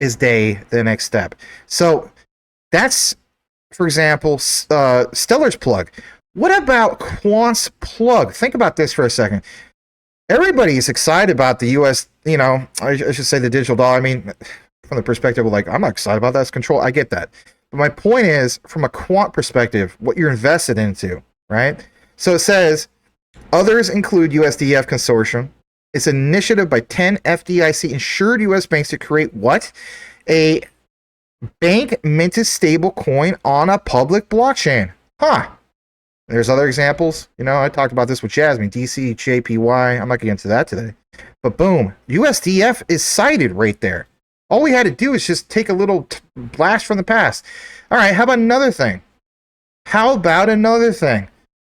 as day the next step. So that's, for example, Stellar's plug. What about Quant's plug? Think about this for a second. Everybody is excited about the US, you know, I should say the digital dollar. I mean, from the perspective of like, I'm not excited about that. It's control. I get that. But my point is, from a Quant perspective, what you're invested into, right? So it says, others include USDF Consortium. It's an initiative by 10 FDIC insured US banks to create what? A bank minted stable coin on a public blockchain. Huh. There's other examples. You know, I talked about this with Jasmine, DC, JPY. I'm not getting into that today. But boom, USDF is cited right there. All we had to do is just take a little blast from the past. All right, how about another thing?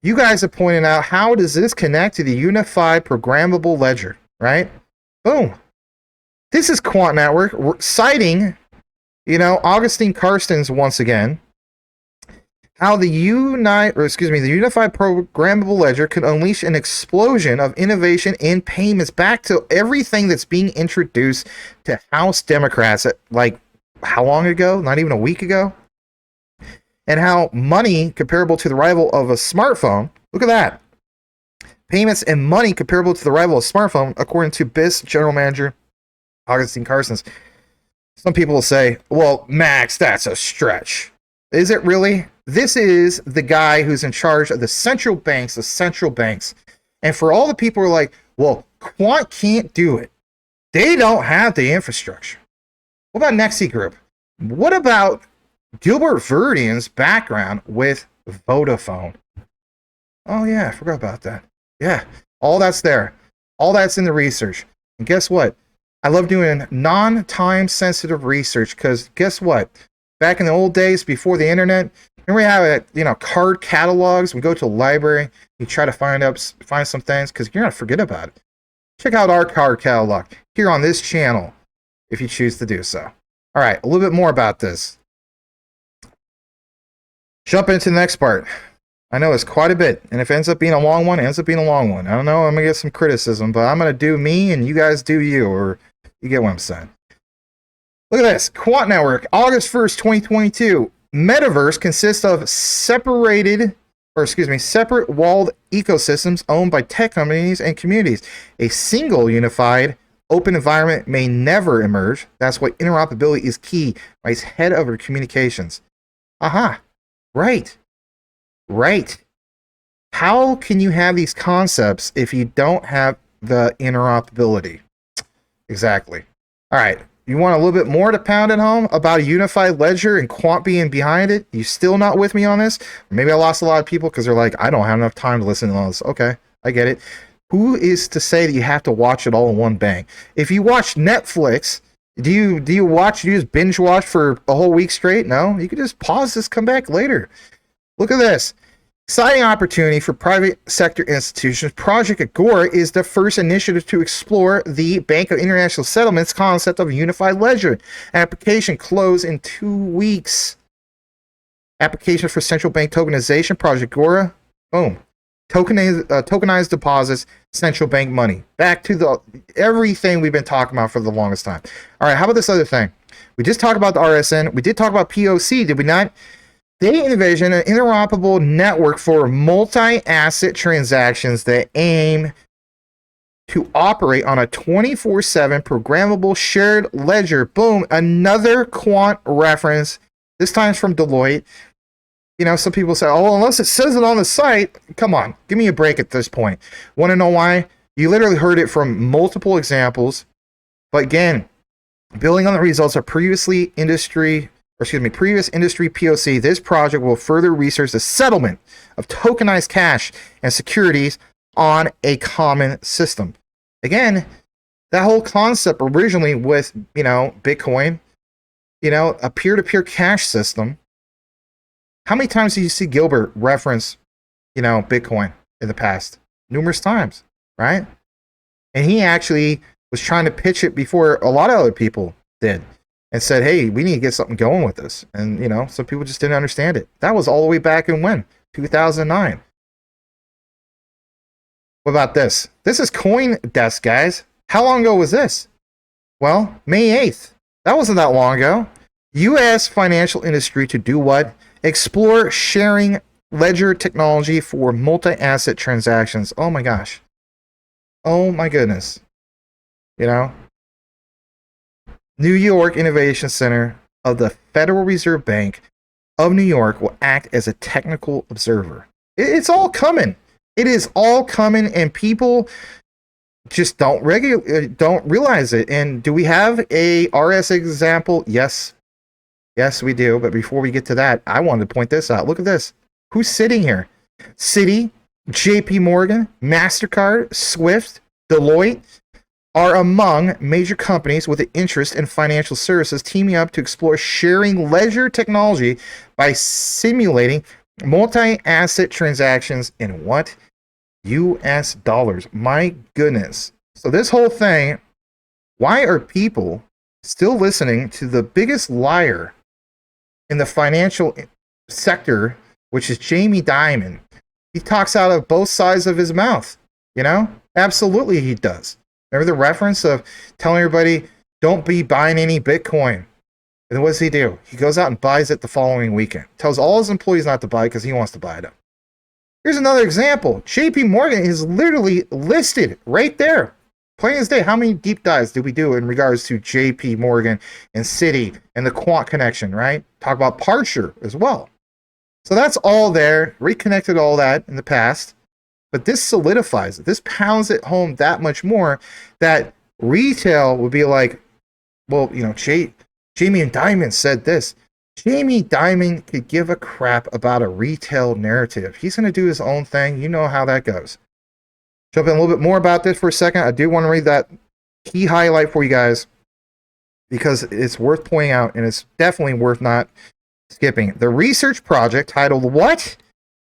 You guys have pointed out, how does this connect to the unified programmable ledger, right? Boom. This is Quant Network citing, you know, Augustine Carstens once again, how the unified programmable ledger could unleash an explosion of innovation in payments back to everything that's being introduced to House Democrats at, like, how long ago? Not even a week ago? And how money comparable to the rival of a smartphone, look at that. Payments and money comparable to the rival of a smartphone, according to BIS General Manager Augustine Carstens. Some people will say, well, Max, that's a stretch. Is it really? This is the guy who's in charge of the central banks. And for all the people who are like, well, Quant can't do it. They don't have the infrastructure. What about Nexi Group? What about Gilbert Verdian's background with Vodafone? Oh, yeah, I forgot about that. Yeah, all that's there. All that's in the research. And guess what? I love doing non-time sensitive research because guess what? Back in the old days before the internet, remember we have, you know, card catalogs. We go to a library, you try to find some things because you're going to forget about it. Check out our card catalog here on this channel if you choose to do so. All right, a little bit more about this. Jump into the next part. I know it's quite a bit. And if it ends up being a long one, it ends up being a long one. I don't know. I'm going to get some criticism, but I'm going to do me and you guys do you, or you get what I'm saying. Look at this. Quant Network, August 1st, 2022. Metaverse consists of separate walled ecosystems owned by tech companies and communities. A single unified open environment may never emerge. That's why interoperability is key. Writes head over communications. Aha. Right. How can you have these concepts if you don't have the interoperability? Exactly. All right. You want a little bit more to pound at home about a unified ledger and Quant being behind it? You still not with me on this? Maybe I lost a lot of people because they're like, I don't have enough time to listen to all this. Okay, I get it. Who is to say that you have to watch it all in one bang? If you watch Netflix, do you just binge watch for a whole week straight? No, you can just pause this, come back later. Look at this. Exciting opportunity for private sector institutions. Project Agora is the first initiative to explore the Bank of International Settlements concept of a unified ledger. Application close in 2 weeks. Application for central bank tokenization. Project Agora. Boom. Tokenized deposits, central bank money. Back to everything we've been talking about for the longest time. All right, how about this other thing? We just talked about the RSN. We did talk about POC, did we not? They envision an interoperable network for multi-asset transactions that aim to operate on a 24/7 programmable shared ledger. Boom, another Quant reference. This time's from Deloitte. You know, some people say, oh, unless it says it on the site. Come on, give me a break at this point. Want to know why? You literally heard it from multiple examples. But again, building on the results of previous industry POC, this project will further research the settlement of tokenized cash and securities on a common system. Again, that whole concept originally with, Bitcoin, a peer-to-peer cash system. How many times do you see Gilbert reference, Bitcoin in the past? Numerous times, right? And he actually was trying to pitch it before a lot of other people did. And said, hey, we need to get something going with this. And, some people just didn't understand it. That was all the way back in when? 2009. What about this? This is CoinDesk, guys. How long ago was this? Well, May 8th. That wasn't that long ago. U.S. financial industry to do what? Explore sharing ledger technology for multi-asset transactions. Oh, my gosh. Oh, my goodness. New York Innovation Center of the Federal Reserve Bank of New York will act as a technical observer. It's all coming. It is all coming, and people just don't realize it. And do we have a RS example? Yes, we do. But before we get to that, I wanted to point this out. Look at this. Who's sitting here? Citi, JP Morgan, MasterCard, Swift, Deloitte are among major companies with an interest in financial services teaming up to explore sharing ledger technology by simulating multi-asset transactions in what? US dollars. My goodness. So this whole thing, why are people still listening to the biggest liar in the financial sector, which is Jamie Dimon? He talks out of both sides of his mouth, Absolutely he does. Remember the reference of telling everybody, don't be buying any Bitcoin. And then what does he do? He goes out and buys it the following weekend. Tells all his employees not to buy it because he wants to buy it up. Here's another example. JP Morgan is literally listed right there. Plain as day. How many deep dives did we do in regards to JP Morgan and Citi and the Quant connection, right? Talk about Parcher as well. So that's all there. Reconnected all that in the past. But this solidifies it. This pounds it home that much more that retail would be like, well, Jamie and Dimon said this. Jamie Dimon could give a crap about a retail narrative. He's going to do his own thing. You know how that goes. Jump in a little bit more about this for a second. I do want to read that key highlight for you guys because it's worth pointing out and it's definitely worth not skipping. The research project titled What?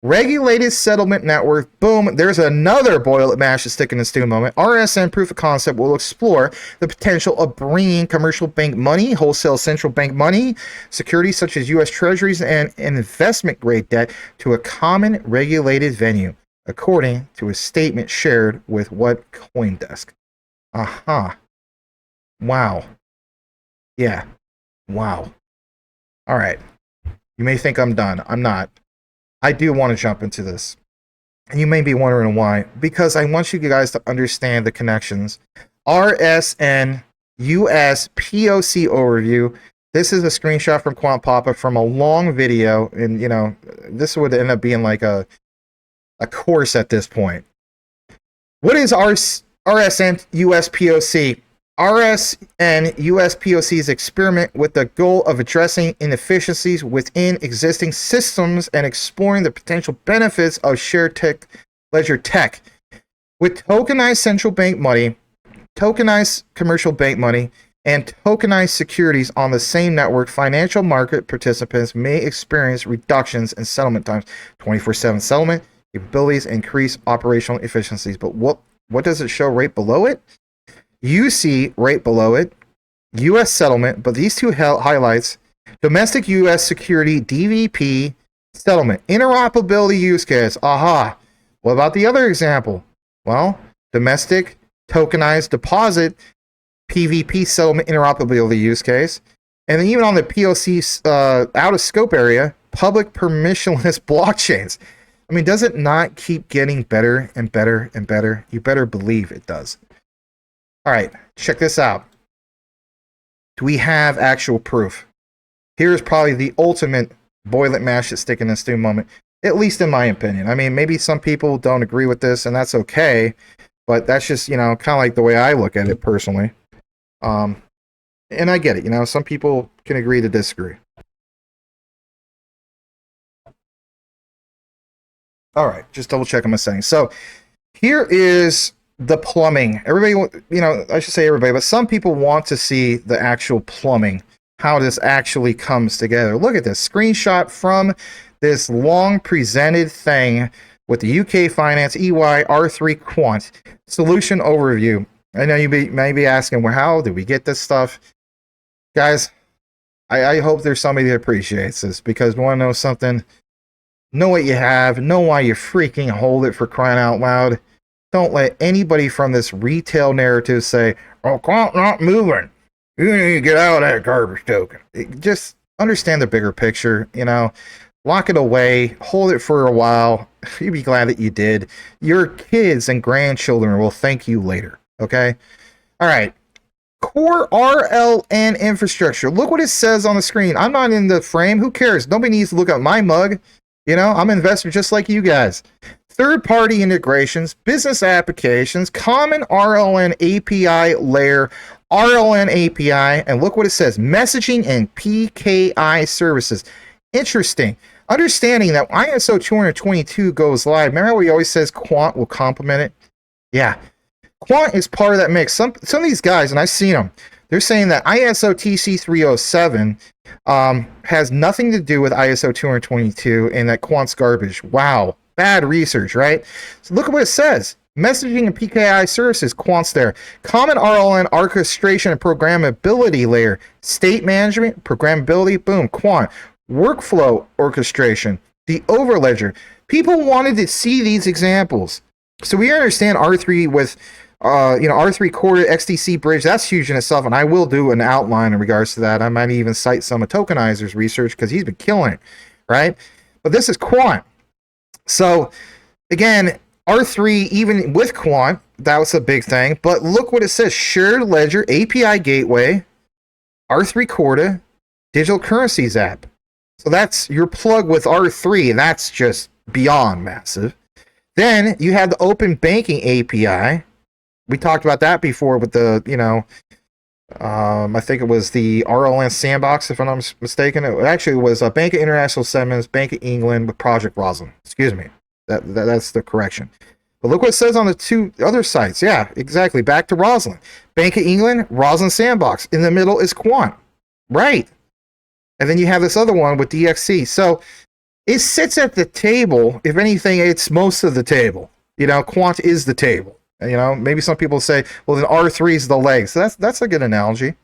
Regulated settlement network. Boom. There's another boil it, mash it, stick in the stew moment. RSN proof of concept will explore the potential of bringing commercial bank money, wholesale central bank money, securities such as U.S. Treasuries and investment grade debt to a common regulated venue, according to a statement shared with what CoinDesk. Aha. Wow. Yeah. Wow. All right. You may think I'm done. I'm not. I do want to jump into this. And you may be wondering why. Because I want you guys to understand the connections. RSN US POC overview. This is a screenshot from Quant Papa from a long video. And, you know, this would end up being like a course at this point. What is RSN US POC? RSN US POC's experiment with the goal of addressing inefficiencies within existing systems and exploring the potential benefits of shared ledger tech. With tokenized central bank money, tokenized commercial bank money, and tokenized securities on the same network, financial market participants may experience reductions in settlement times, 24/7 settlement capabilities, increase operational efficiencies. But what does it show right below it? You see right below it, U.S. settlement, but these two highlights, domestic U.S. security DVP settlement, interoperability use case. Aha. What about the other example? Well, domestic tokenized deposit PVP settlement interoperability use case. And then even on the POC out of scope area, public permissionless blockchains. I mean, does it not keep getting better and better and better? You better believe it does. All right, check this out. Do we have actual proof? Here's probably the ultimate boil it, mash it, stick in the stew moment, at least in my opinion. I mean, maybe some people don't agree with this, and that's okay, but that's just, you know, kind of like the way I look at it personally. And I get it, you know, some people can agree to disagree. All right, just double checking my settings. So here is the plumbing. Everybody, you know, I should say everybody, but some people want to see the actual plumbing, how this actually comes together. Look at this screenshot from this long presented thing with the UK Finance EY R3 Quant solution overview. I know you may be asking, well, how did we get this stuff? Guys, I hope there's somebody that appreciates this, because we want to know something. Know what you have, know why you freaking hold it, for crying out loud. Don't let anybody from this retail narrative say, oh, Quant not moving. You need to get out of that garbage token. Just understand the bigger picture, you know. Lock it away, hold it for a while. You'll be glad that you did. Your kids and grandchildren will thank you later, okay? All right. Core RLN infrastructure. Look what it says on the screen. I'm not in the frame. Who cares? Nobody needs to look at my mug. You know, I'm an investor just like you guys. Third-party integrations, business applications, common RLN API layer, RLN API, and look what it says, messaging and PKI services. Interesting. Understanding that ISO 222 goes live. Remember how he always says Quant will complement it? Yeah. Quant is part of that mix. Some of these guys, and I've seen them, they're saying that ISO TC 307 has nothing to do with ISO 222 and that Quant's garbage. Wow. Bad research, right? So look at what it says. Messaging and PKI services, Quant's there. Common RLN orchestration and programmability layer. State management, programmability, boom, Quant. Workflow orchestration, the Overledger. People wanted to see these examples. So we understand R3 with, R3 Corda, XDC bridge. That's huge in itself, and I will do an outline in regards to that. I might even cite some of Tokenizer's research because he's been killing it, right? But this is Quant. So, again, R3, even with Quant, that was a big thing. But look what it says. Shared Ledger, API Gateway, R3 Corda, Digital Currencies app. So that's your plug with R3, and that's just beyond massive. Then you have the Open Banking API. We talked about that before with the, I think it was the RLN Sandbox, if I'm not mistaken. It actually was Bank of International Settlements, Bank of England with Project Roslyn. Excuse me. That's the correction. But look what it says on the two other sites. Yeah, exactly. Back to Roslyn. Bank of England, Roslyn Sandbox. In the middle is Quant. Right. And then you have this other one with DXC. So It sits at the table. If anything, it's most of the table. You know, Quant is the table. You know, maybe some people say, well, then R3 is the legs. So that's a good analogy,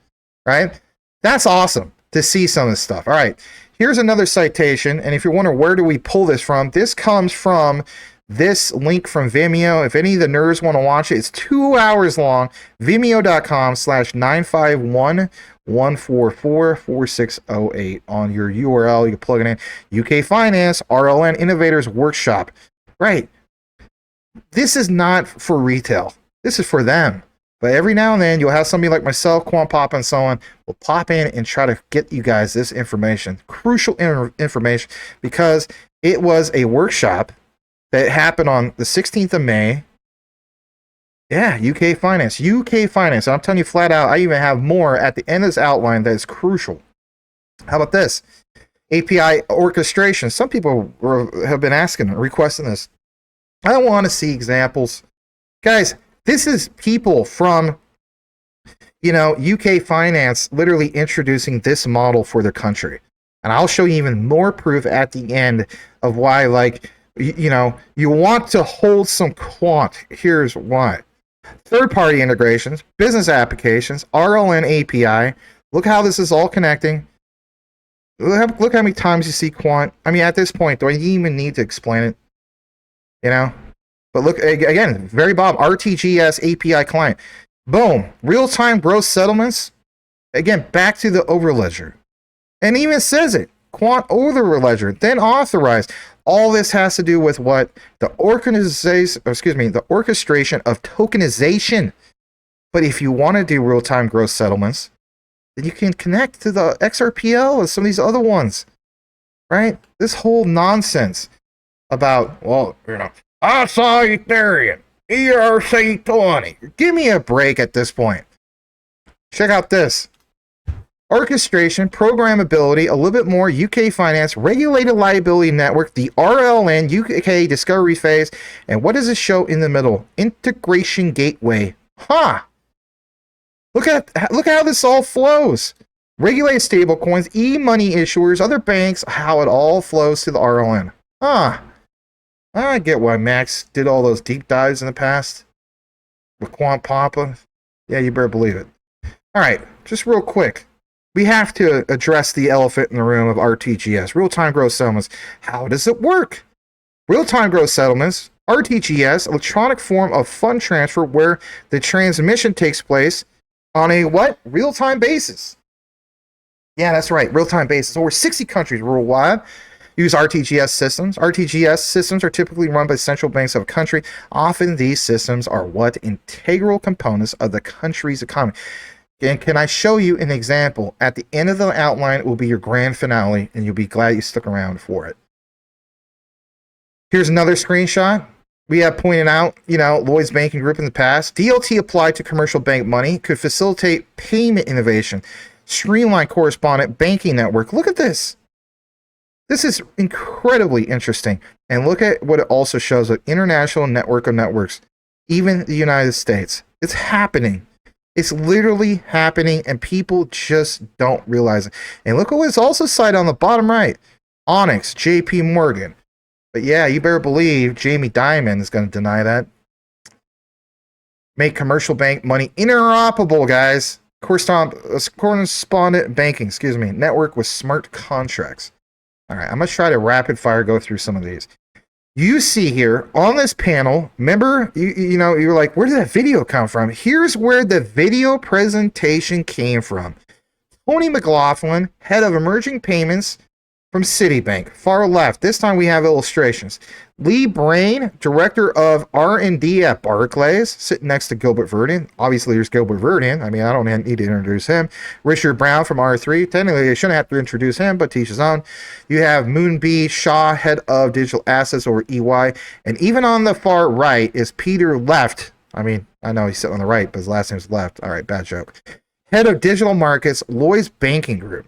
right? That's awesome to see some of this stuff. All right, here's another citation. And if you're wondering where do we pull this from, this comes from this link from Vimeo. If any of the nerds want to watch it, it's 2 hours long. Vimeo.com/951444608 on your URL. You can plug it in. UK Finance, RLN Innovators Workshop. Right. This is not for retail. This is for them. But every now and then, you'll have somebody like myself, Quant Pop, and so on, will pop in and try to get you guys this information, crucial information, because it was a workshop that happened on the 16th of May. Yeah, UK Finance. UK Finance. And I'm telling you flat out, I even have more at the end of this outline that is crucial. How about this? API orchestration. Some people have been asking, requesting this. I don't want to see examples. Guys, this is people from, you know, UK Finance literally introducing this model for their country. And I'll show you even more proof at the end of why, like, you know, you want to hold some quant. Here's why. Third-party integrations, business applications, RLN API. Look how this is all connecting. Look how many times you see quant. I mean, at this point, do I even need to explain it? You know? But look, again, very bottom, RTGS API client. Boom. Real-time gross settlements. Again, back to the Overledger. And even says it. Quant Overledger, then authorized. All this has to do with what? The orchestration of tokenization. But if you want to do real-time gross settlements, then you can connect to the XRPL and some of these other ones. Right? This whole nonsense about, well, you know, I saw Ethereum, ERC20. Give me a break at this point. Check out this. Orchestration, programmability, a little bit more, UK Finance, Regulated Liability Network, the RLN, UK Discovery Phase, and what does it show in the middle? Integration Gateway. Huh. Look how this all flows. Regulated stablecoins, e-money issuers, other banks, how it all flows to the RLN. Huh. I get why Max did all those deep dives in the past with Quant Papa. Yeah, you better believe it. All right, just real quick. We have to address the elephant in the room of RTGS, real-time gross settlements. How does it work? Real-time gross settlements, RTGS, electronic form of fund transfer where the transmission takes place on a what? Real-time basis. Yeah, that's right, real-time basis. Over 60 countries worldwide use RTGS systems. RTGS systems are typically run by central banks of a country. Often these systems are what? Integral components of the country's economy. And can I show you an example? At the end of the outline, it will be your grand finale, and you'll be glad you stuck around for it. Here's another screenshot. We have pointed out, you know, Lloyd's Banking Group in the past. DLT applied to commercial bank money could facilitate payment innovation, streamline correspondent banking network. Look at this. This is incredibly interesting. And look at what it also shows, an international network of networks, even the United States. It's happening. It's literally happening, and people just don't realize it. And look what was also cited on the bottom right. Onyx, JP Morgan. But yeah, you better believe Jamie Dimon is going to deny that. Make commercial bank money interoperable, guys. Correspondent banking, network with smart contracts. All right, I'm going to try to rapid fire go through some of these. You see here on this panel, remember, you know, you're like, where did that video come from? Here's where the video presentation came from. Tony McLaughlin, head of emerging payments from Citibank. Far left. This time we have illustrations. Lee Brain, director of R&D at Barclays, sitting next to Gilbert Verdian. Obviously, there's Gilbert Verdian. I mean, I don't need to introduce him. Richard Brown from R3. Technically, I shouldn't have to introduce him, but teach his own. You have Moonbee Shaw, head of digital assets over EY. And even on the far right is Peter Left. I mean, I know he's sitting on the right, but his last name's Left. All right, bad joke. Head of digital markets, Lloyd's Banking Group.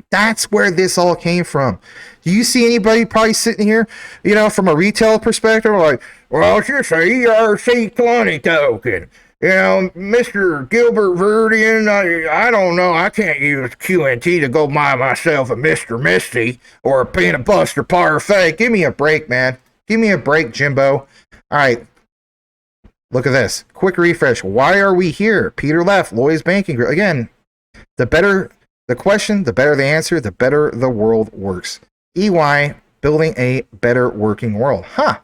That's where this all came from. Do you see anybody probably sitting here, you know, from a retail perspective, like, well, it's just a ERC20 token. Mr. Gilbert Verdian, I don't know. I can't use QNT to go buy myself a Mr. Misty or a peanut butter parfait. Give me a break, man. Give me a break, Jimbo. All right. Look at this. Quick refresh. Why are we here? Peter left. Lloyd's Banking Group. Again, the better the question, the better the answer, the better the world works. EY building a better working world. Huh.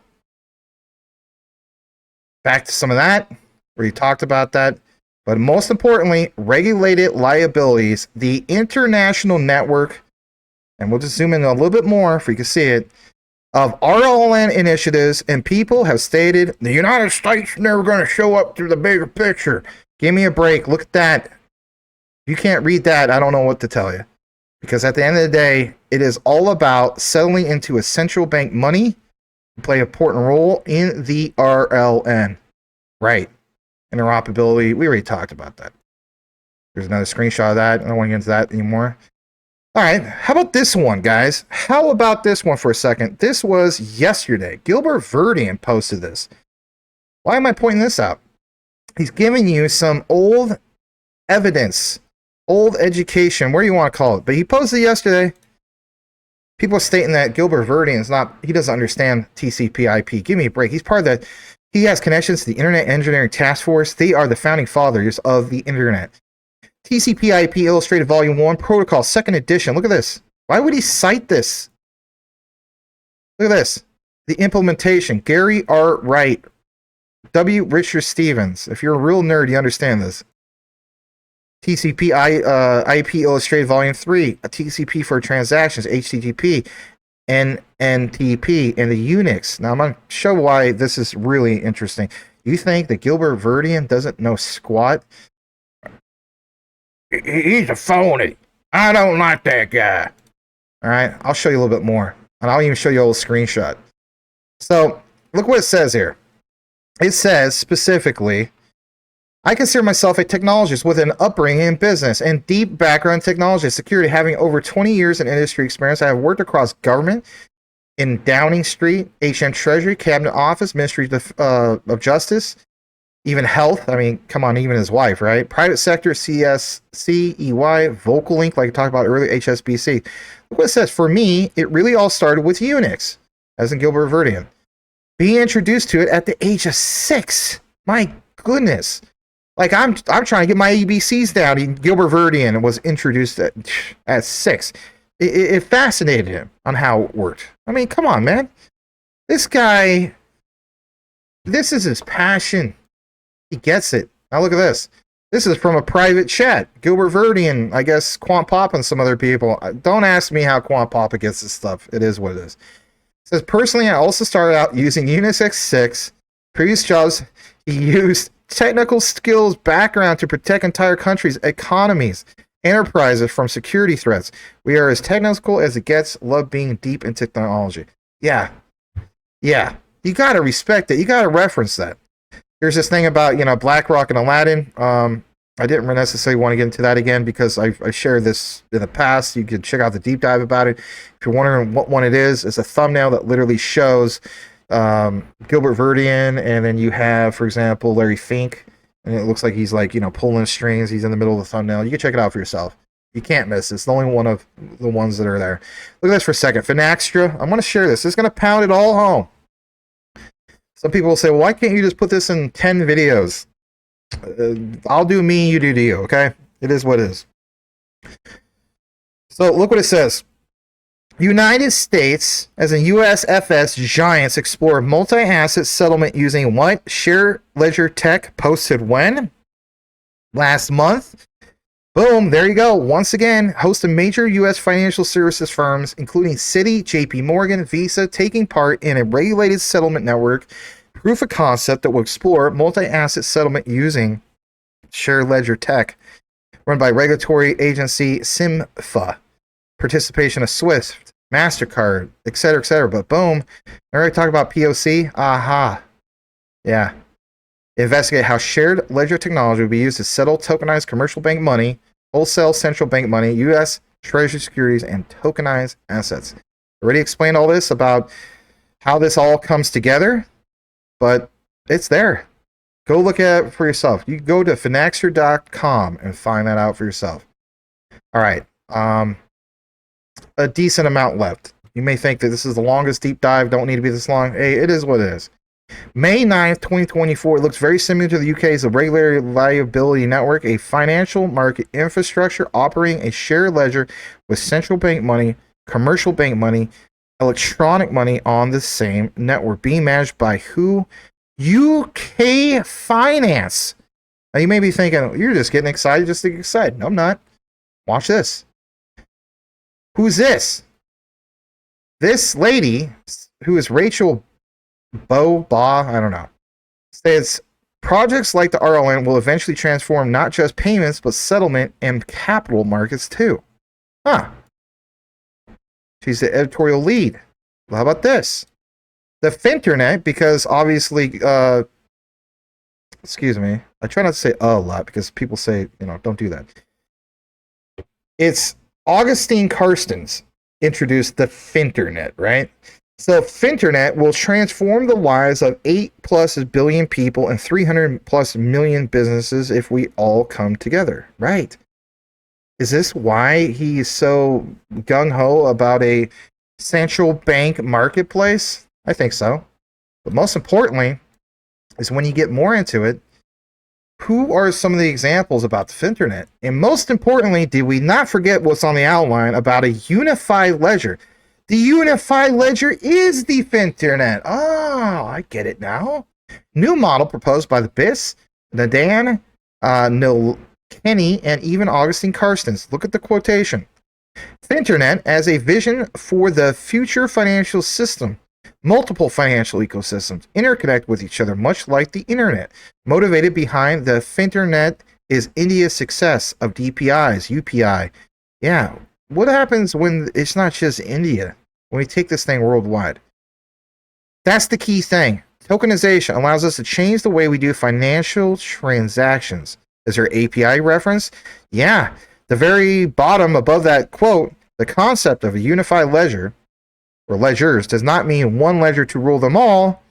Back to some of that. We talked about that. But most importantly, regulated liabilities, the international network, and we'll just zoom in a little bit more if you can see it, of RLN initiatives, and people have stated the United States is never going to show up through the bigger picture. Give me a break. Look at that. You can't read that. I don't know what to tell you. Because at the end of the day, it is all about settling into a central bank money to play an important role in the RLN. Right. Interoperability. We already talked about that. There's another screenshot of that. I don't want to get into that anymore. All right. How about this one, guys? How about this one for a second? This was yesterday. Gilbert Verdian posted this. Why am I pointing this out? He's giving you some old evidence, old education, where do you want to call it? But he posted yesterday. People are stating that Gilbert Verdian is not, he doesn't understand TCP/IP. Give me a break. He's part of the, he has connections to the Internet Engineering Task Force. They are the founding fathers of the Internet. TCP/IP Illustrated Volume 1 Protocol, 2nd edition. Look at this. Why would he cite this? Look at this. The implementation. Gary R. Wright. W. Richard Stevens. If you're a real nerd, you understand this. TCP/IP Illustrated Volume 3. A TCP for transactions. HTTP. NTP. And the Unix. Now, I'm going to show why this is really interesting. You think that Gilbert Verdian doesn't know squat? He's a phony. I don't like that guy. All right, I'll show you a little bit more. And I'll even show you a little screenshot. So, look what it says here. It says, specifically, I consider myself a technologist with an upbringing in business and deep background in technology security. Having over 20 years in industry experience, I have worked across government, in Downing Street, HM Treasury, Cabinet Office, Ministry of Justice, even health. I mean, come on, even his wife, right? Private sector, CSC, EY, VocalLink, like I talked about earlier, HSBC. Look what it says. For me, it really all started with Unix, as in Gilbert Verdian. Being introduced to it at the age of 6. My goodness. Like, I'm trying to get my ABCs down. And Gilbert Verdian was introduced at 6. It fascinated him on how it worked. I mean, come on, man. This guy, this is his passion. He gets it. Now look at this. This is from a private chat. Gilbert Verdian, I guess Quant Pop and some other people. Don't ask me how Quant Papa gets this stuff. It is what it is. It says, personally, I also started out using Unix X6. Previous jobs, he used technical skills background to protect entire countries' economies, enterprises from security threats. We are as technical as it gets. Love being deep in technology. Yeah. Yeah. You got to respect it. You got to reference that. Here's this thing about, BlackRock and Aladdin. I didn't necessarily want to get into that again because I shared this in the past. You can check out the deep dive about it. If you're wondering what one it is, it's a thumbnail that literally shows Gilbert Verdian, and then you have, for example, Larry Fink, and it looks like he's pulling strings. He's in the middle of the thumbnail. You can check it out for yourself. You can't miss it. It's the only one of the ones that are there. Look at this for a second. Finextra. I'm going to share this. It's going to pound it all home. Some people will say, well, why can't you just put this in 10 videos? I'll do me, you do you, okay? It is what it is. So look what it says. United States, as in USFS giants, explore multi-asset settlement using what? Share Ledger Tech posted when? Last month. Boom, there you go. Once again, host of major U.S. financial services firms, including Citi, JP Morgan, Visa, taking part in a regulated settlement network proof of concept that will explore multi-asset settlement using Share Ledger Tech, run by regulatory agency SIMFA, participation of Swift, MasterCard, etc., etc. But boom, I already talked about POC. Aha. Yeah. Investigate how shared ledger technology will be used to settle tokenized commercial bank money, wholesale central bank money, U.S. Treasury securities, and tokenized assets. Already explained all this about how this all comes together, but it's there. Go look at it for yourself. You go to finaxer.com and find that out for yourself. All right. A decent amount left. You may think that this is the longest deep dive. Don't need to be this long. Hey, it is what it is. May 9th, 2024. It looks very similar to the UK's Regulatory Liability Network, a financial market infrastructure operating a shared ledger with central bank money, commercial bank money, electronic money on the same network, being managed by who? UK Finance. Now you may be thinking, you're just getting excited just to get excited. No, I'm not. Watch this. Who's this? This lady, who is Rachel I don't know, says projects like the RLN will eventually transform not just payments, but settlement and capital markets too. Huh. She's the editorial lead. Well, how about this? The Finternet, because obviously, excuse me, I try not to say a lot because people say, don't do that. It's Augustine Carstens introduced the Finternet, right? So Finternet will transform the lives of 8+ billion people and 300+ million businesses if we all come together, right? Is this why he's so gung-ho about a central bank marketplace? I think so. But most importantly is when you get more into it, who are some of the examples about the Finternet? And most importantly, did we not forget what's on the outline about a unified ledger? The unified ledger is the Finternet. Oh, I get it now. New model proposed by the BIS, Nadan, Kenny, and even Augustine Carstens. Look at the quotation. Finternet as a vision for the future financial system. Multiple financial ecosystems interconnect with each other, much like the internet. Motivated behind the Finternet is India's success of DPIs, UPI. Yeah, what happens when it's not just India, when we take this thing worldwide? That's the key thing. Tokenization allows us to change the way we do financial transactions. Is there API reference? Yeah, the very bottom above that quote, the concept of a unified ledger or ledgers does not mean one ledger to rule them all,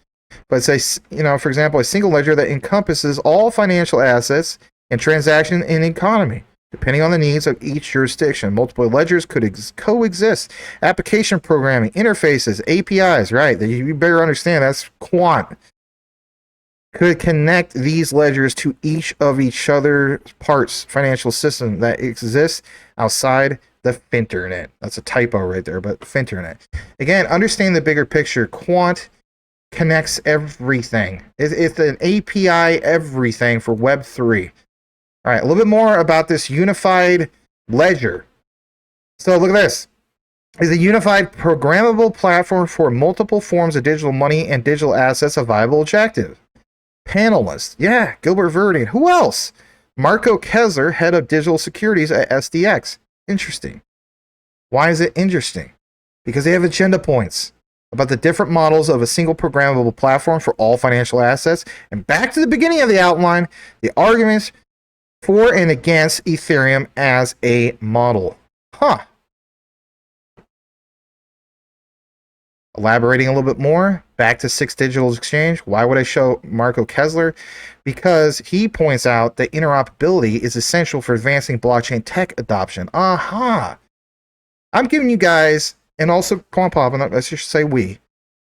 but it's for example, a single ledger that encompasses all financial assets and transactions in the economy, depending on the needs of each jurisdiction. Multiple ledgers could coexist. Application programming, interfaces, APIs, right? You better understand that's Quant. Could connect these ledgers to each of each other's parts financial system that exists outside the Finternet. That's a typo right there, but Finternet. Again, understand the bigger picture. Quant connects everything. It's an API everything for Web3. All right, a little bit more about this unified ledger. So look at this. Is a unified programmable platform for multiple forms of digital money and digital assets a viable objective? Panelists. Yeah, Gilbert, Verdian. Who else? Marco Kessler, head of digital securities at SDX. Interesting. Why is it interesting? Because they have agenda points about the different models of a single programmable platform for all financial assets. And back to the beginning of the outline, the arguments for and against Ethereum as a model. Huh. Elaborating a little bit more, back to Six Digital Exchange. Why would I show Marco Kessler? Because he points out that interoperability is essential for advancing blockchain tech adoption. Aha! I'm giving you guys, and also Quant Pop, and I should say we,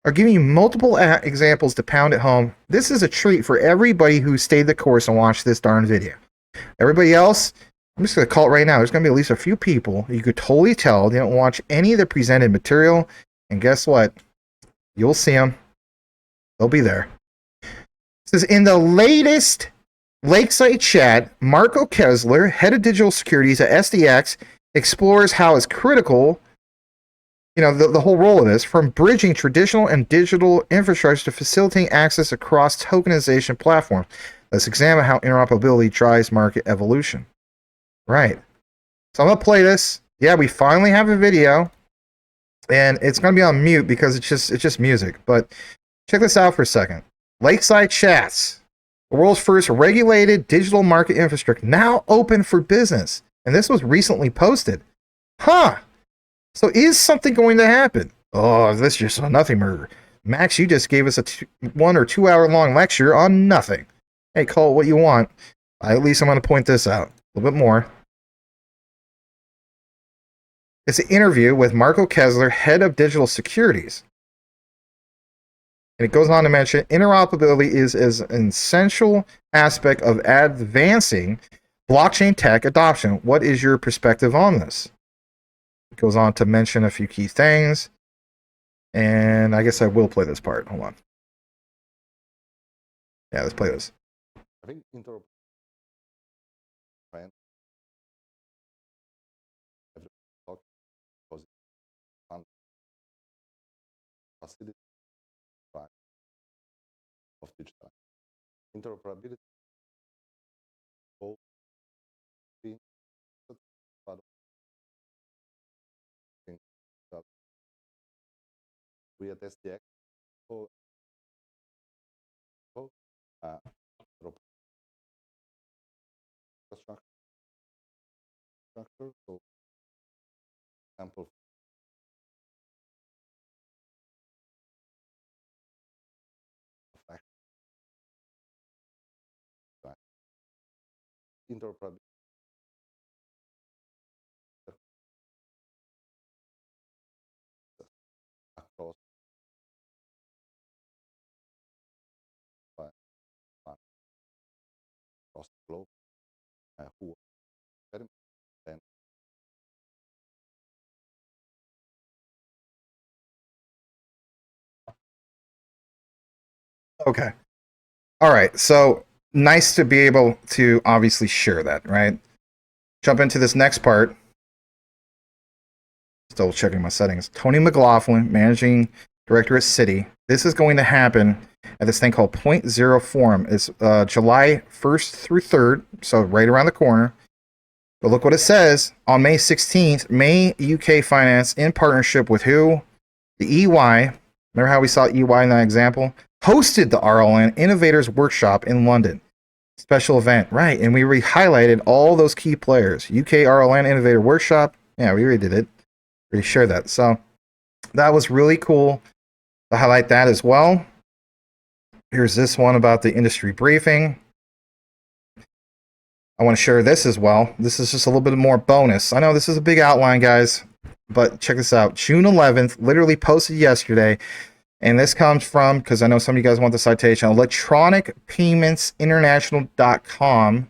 are giving you multiple examples to pound at home. This is a treat for everybody who stayed the course and watched this darn video. Everybody else, I'm just going to call it right now. There's going to be at least a few people you could totally tell they don't watch any of the presented material. And guess what? You'll see them. They'll be there. It says, in the latest Lakeside chat, Marco Kessler, head of digital securities at SDX, explores how it's critical, the whole role of this, from bridging traditional and digital infrastructure to facilitating access across tokenization platforms. Let's examine how interoperability drives market evolution. Right. So I'm going to play this. Yeah, we finally have a video. And it's going to be on mute because it's just music. But check this out for a second. Lakeside Chats, the world's first regulated digital market infrastructure, now open for business. And this was recently posted. Huh. So is something going to happen? Oh, this is just a nothing burger. Max, you just gave us a 1 or 2 hour long lecture on nothing. Hey, call it what you want. At least I'm going to point this out a little bit more. It's an interview with Marco Kessler, head of digital securities. And it goes on to mention interoperability is an essential aspect of advancing blockchain tech adoption. What is your perspective on this? It goes on to mention a few key things. And I guess I will play this part. Hold on. Yeah, let's play this. I think interoperability facility of digital interoperability. We at SDX structure, so example interoperability across across the globe who then Okay. All right. So nice to be able to obviously share that, right? Jump into this next part. Still checking my settings. Tony McLaughlin, managing director at Citi. This is going to happen at this thing called Point Zero Forum. It's July 1st through 3rd, so right around the corner. But look what it says. On May 16th, May UK Finance, in partnership with who? The EY. Remember how we saw EY in that example? Hosted the RLN Innovators Workshop in London. Special event, right? And we highlighted all those key players. UK RLN Innovator Workshop. Yeah, we already did it. We shared that. So that was really cool to highlight that as well. Here's this one about the industry briefing. I want to share this as well. This is just a little bit more bonus. I know this is a big outline, guys, but check this out. June 11th, literally posted yesterday. And this comes from, because I know some of you guys want the citation, electronicpaymentsinternational.com.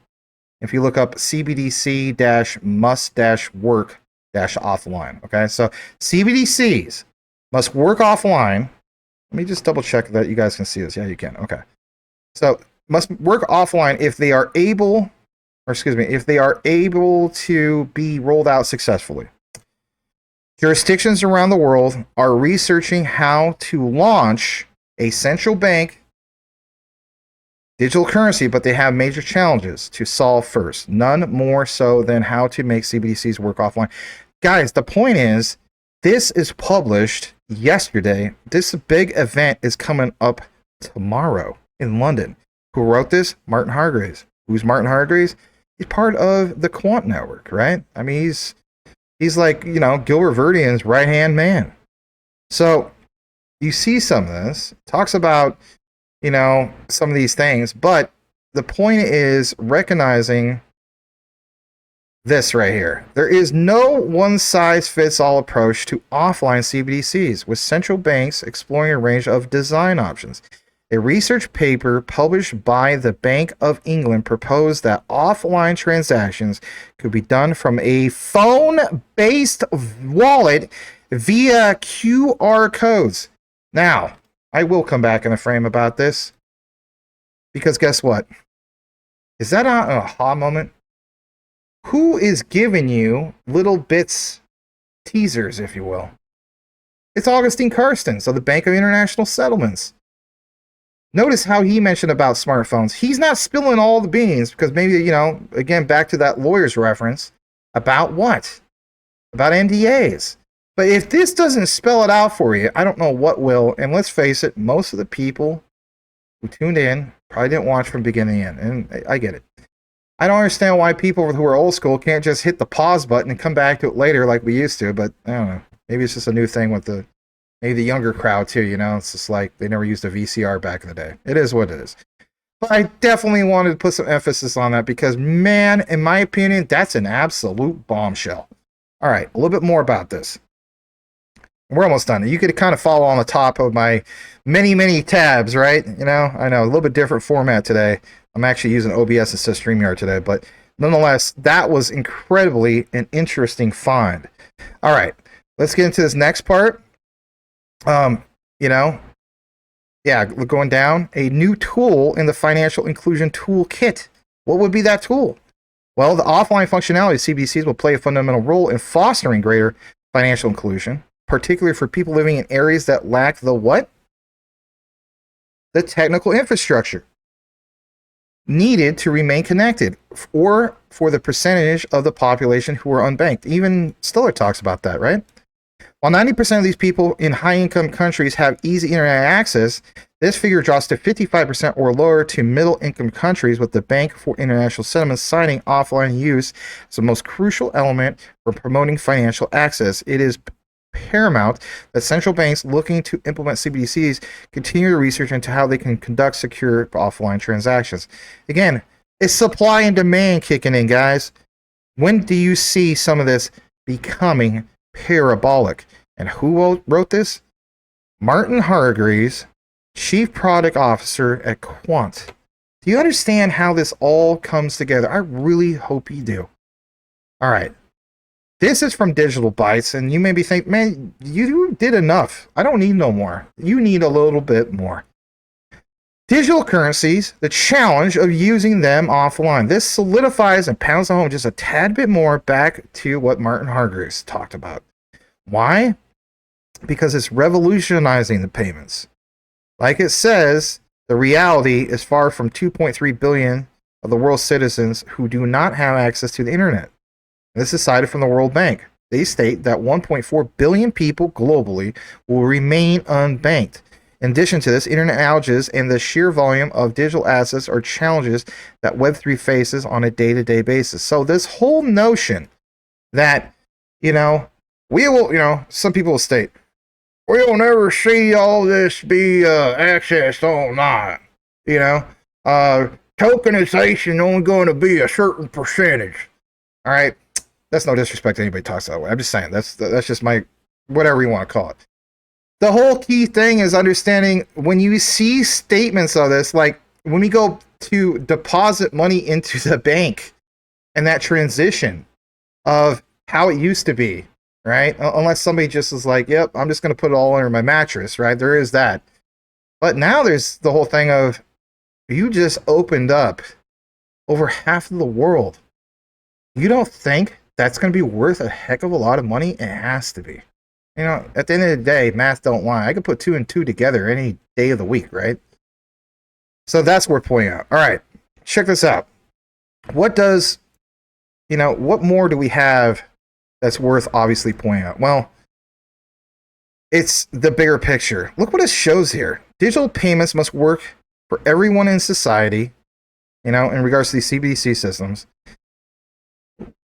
If you look up CBDC-must-work-offline. Okay, so CBDCs must work offline. Let me just double check that you guys can see this. Yeah, you can. Okay. So must work offline if they are able, if they are able to be rolled out successfully. Jurisdictions around the world are researching how to launch a central bank digital currency, but they have major challenges to solve first. None more so than how to make CBDCs work offline. Guys, the point is, this is published yesterday. This big event is coming up tomorrow in London. Who wrote this? Martin Hargreaves. Who's Martin Hargreaves? He's part of the Quant network, right? I mean, he's like, you know, Gilbert Verdian's right-hand man. So you see some of this. Talks about, you know, some of these things. But the point is recognizing this right here. There is no one-size-fits-all approach to offline CBDCs, with central banks exploring a range of design options. A research paper published by the Bank of England proposed that offline transactions could be done from a phone-based wallet via QR codes. Now, I will come back in a frame about this, because guess what? Is that an aha moment? Who is giving you little bits, teasers, if you will? It's Augustine Karsten, so the Bank of International Settlements. Notice how he mentioned about smartphones. He's not spilling all the beans because maybe, you know, again, back to that lawyer's reference about what? About NDAs. But if this doesn't spell it out for you, I don't know what will. And let's face it, most of the people who tuned in probably didn't watch from beginning to end. And I get it. I don't understand why people who are old school can't just hit the pause button and come back to it later like we used to. But I don't know. Maybe it's just a new thing with maybe the younger crowd too, you know. It's just like they never used a VCR back in the day. It is what it is. But I definitely wanted to put some emphasis on that because, man, in my opinion, that's an absolute bombshell. All right, a little bit more about this. We're almost done. You could kind of follow on the top of my many tabs, right? You know, I know a little bit different format today. I'm actually using OBS instead of StreamYard today, but nonetheless, that was incredibly an interesting find. All right, let's get into this next part. You know, yeah, going down, a new tool in the financial inclusion toolkit. What would be that tool? Well, the offline functionality of CBDCs will play a fundamental role in fostering greater financial inclusion, particularly for people living in areas that lack the what? The technical infrastructure needed to remain connected, or for the percentage of the population who are unbanked. Even Stiller talks about that, right? While 90% of these people in high-income countries have easy internet access, this figure drops to 55% or lower to middle-income countries, with the Bank for International Settlements citing offline use as the most crucial element for promoting financial access. It is paramount that central banks looking to implement CBDCs continue to research into how they can conduct secure offline transactions. Again, it's supply and demand kicking in, guys. When do you see some of this becoming parabolic? And who wrote this? Martin Hargreaves, Chief Product Officer at Quant. Do you understand how this all comes together? I really hope you do. All right. This is from Digital Bytes, and you may be thinking, man, you did enough. I don't need no more. You need a little bit more. Digital currencies, the challenge of using them offline. This solidifies and pounds home just a tad bit more back to what Martin Hargreaves talked about. Why? Because it's revolutionizing the payments. Like it says, the reality is far from 2.3 billion of the world's citizens who do not have access to the internet. This is cited from the World Bank. They state that 1.4 billion people globally will remain unbanked. In addition to this, internet outages and the sheer volume of digital assets are challenges that Web3 faces on a day-to-day basis. So this whole notion that, we will, some people will state, we'll never see all this be accessed online. Tokenization only going to be a certain percentage. All right. That's no disrespect to anybody talks that way. I'm just saying that's just my whatever you want to call it. The whole key thing is understanding when you see statements of this, like when we go to deposit money into the bank and that transition of how it used to be, right? Unless somebody just is like, yep, I'm just going to put it all under my mattress, right? There is that. But now there's the whole thing of you just opened up over half of the world. You don't think that's going to be worth a heck of a lot of money? It has to be. At the end of the day, math don't lie. I could put 2 and 2 together any day of the week, right? So that's worth pointing out. All right, check this out. What more do we have that's worth obviously pointing out? Well, it's the bigger picture. Look what it shows here. Digital payments must work for everyone in society, in regards to these CBDC systems,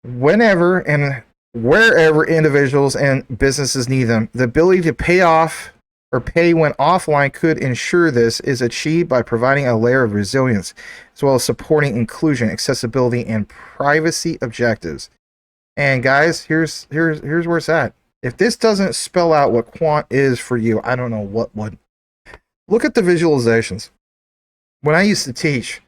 whenever and wherever individuals and businesses need them. The ability to pay off or pay when offline could ensure this is achieved by providing a layer of resilience, as well as supporting inclusion, accessibility, and privacy objectives. And guys, here's where it's at. If this doesn't spell out what Quant is for you, I don't know what would. Look at the visualizations. When I used to teach,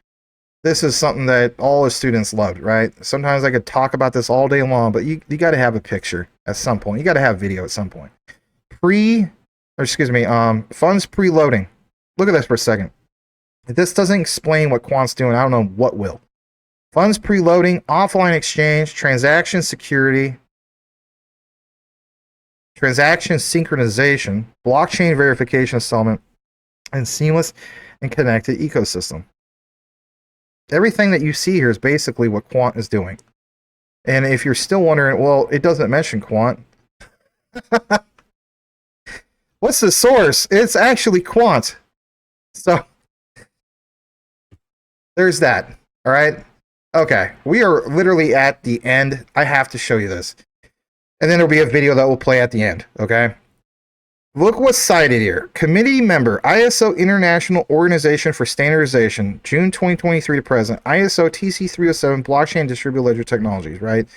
this is something that all the students loved, right? Sometimes I could talk about this all day long, but you got to have a picture at some point. You got to have video at some point. Funds preloading. Look at this for a second. If this doesn't explain what Quant's doing, I don't know what will. Funds preloading, offline exchange, transaction security, transaction synchronization, blockchain verification of settlement, and seamless and connected ecosystem. Everything that you see here is basically what Quant is doing. And if you're still wondering, well, it doesn't mention Quant. What's the source? It's actually Quant. So there's that. All right. Okay. We are literally at the end. I have to show you this. And then there'll be a video that will play at the end. Okay. Look what's cited here. Committee member, ISO International Organization for Standardization, June 2023 to present. ISO TC307 Blockchain Distributed Ledger Technologies, right?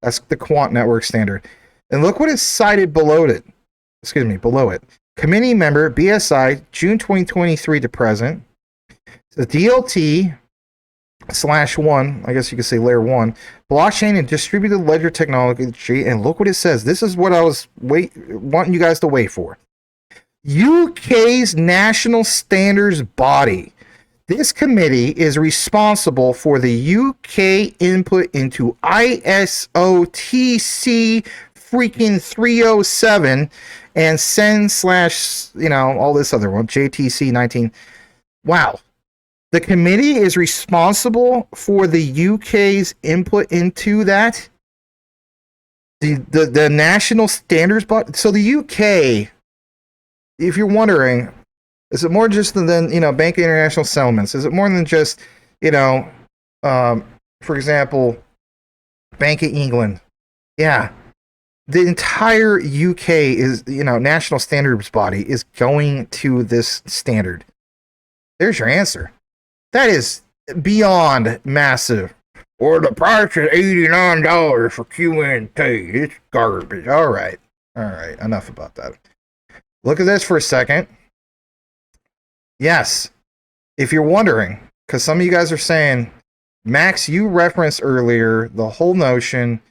That's the Quant network standard. And look what is cited below it. Excuse me, below it. Committee member, BSI, June 2023 to present. The DLT /1, I guess you could say layer 1, blockchain and distributed ledger technology. And look what it says. This is what I was wanting you guys to wait for. UK's national standards body. This committee is responsible for the UK input into ISO TC freaking 307 and SEN/ all this other one, JTC 19. Wow. The committee is responsible for the UK's input into that. The national standards body. So the UK, if you're wondering, is it more just than Bank of International Settlements? Is it more than just, for example, Bank of England? Yeah. The entire UK is, national standards body is going to this standard. There's your answer. That is beyond massive. Or the price is $89 for QNT. It's garbage. All right. Enough about that. Look at this for a second. Yes. If you're wondering, because some of you guys are saying, Max, you referenced earlier the whole notion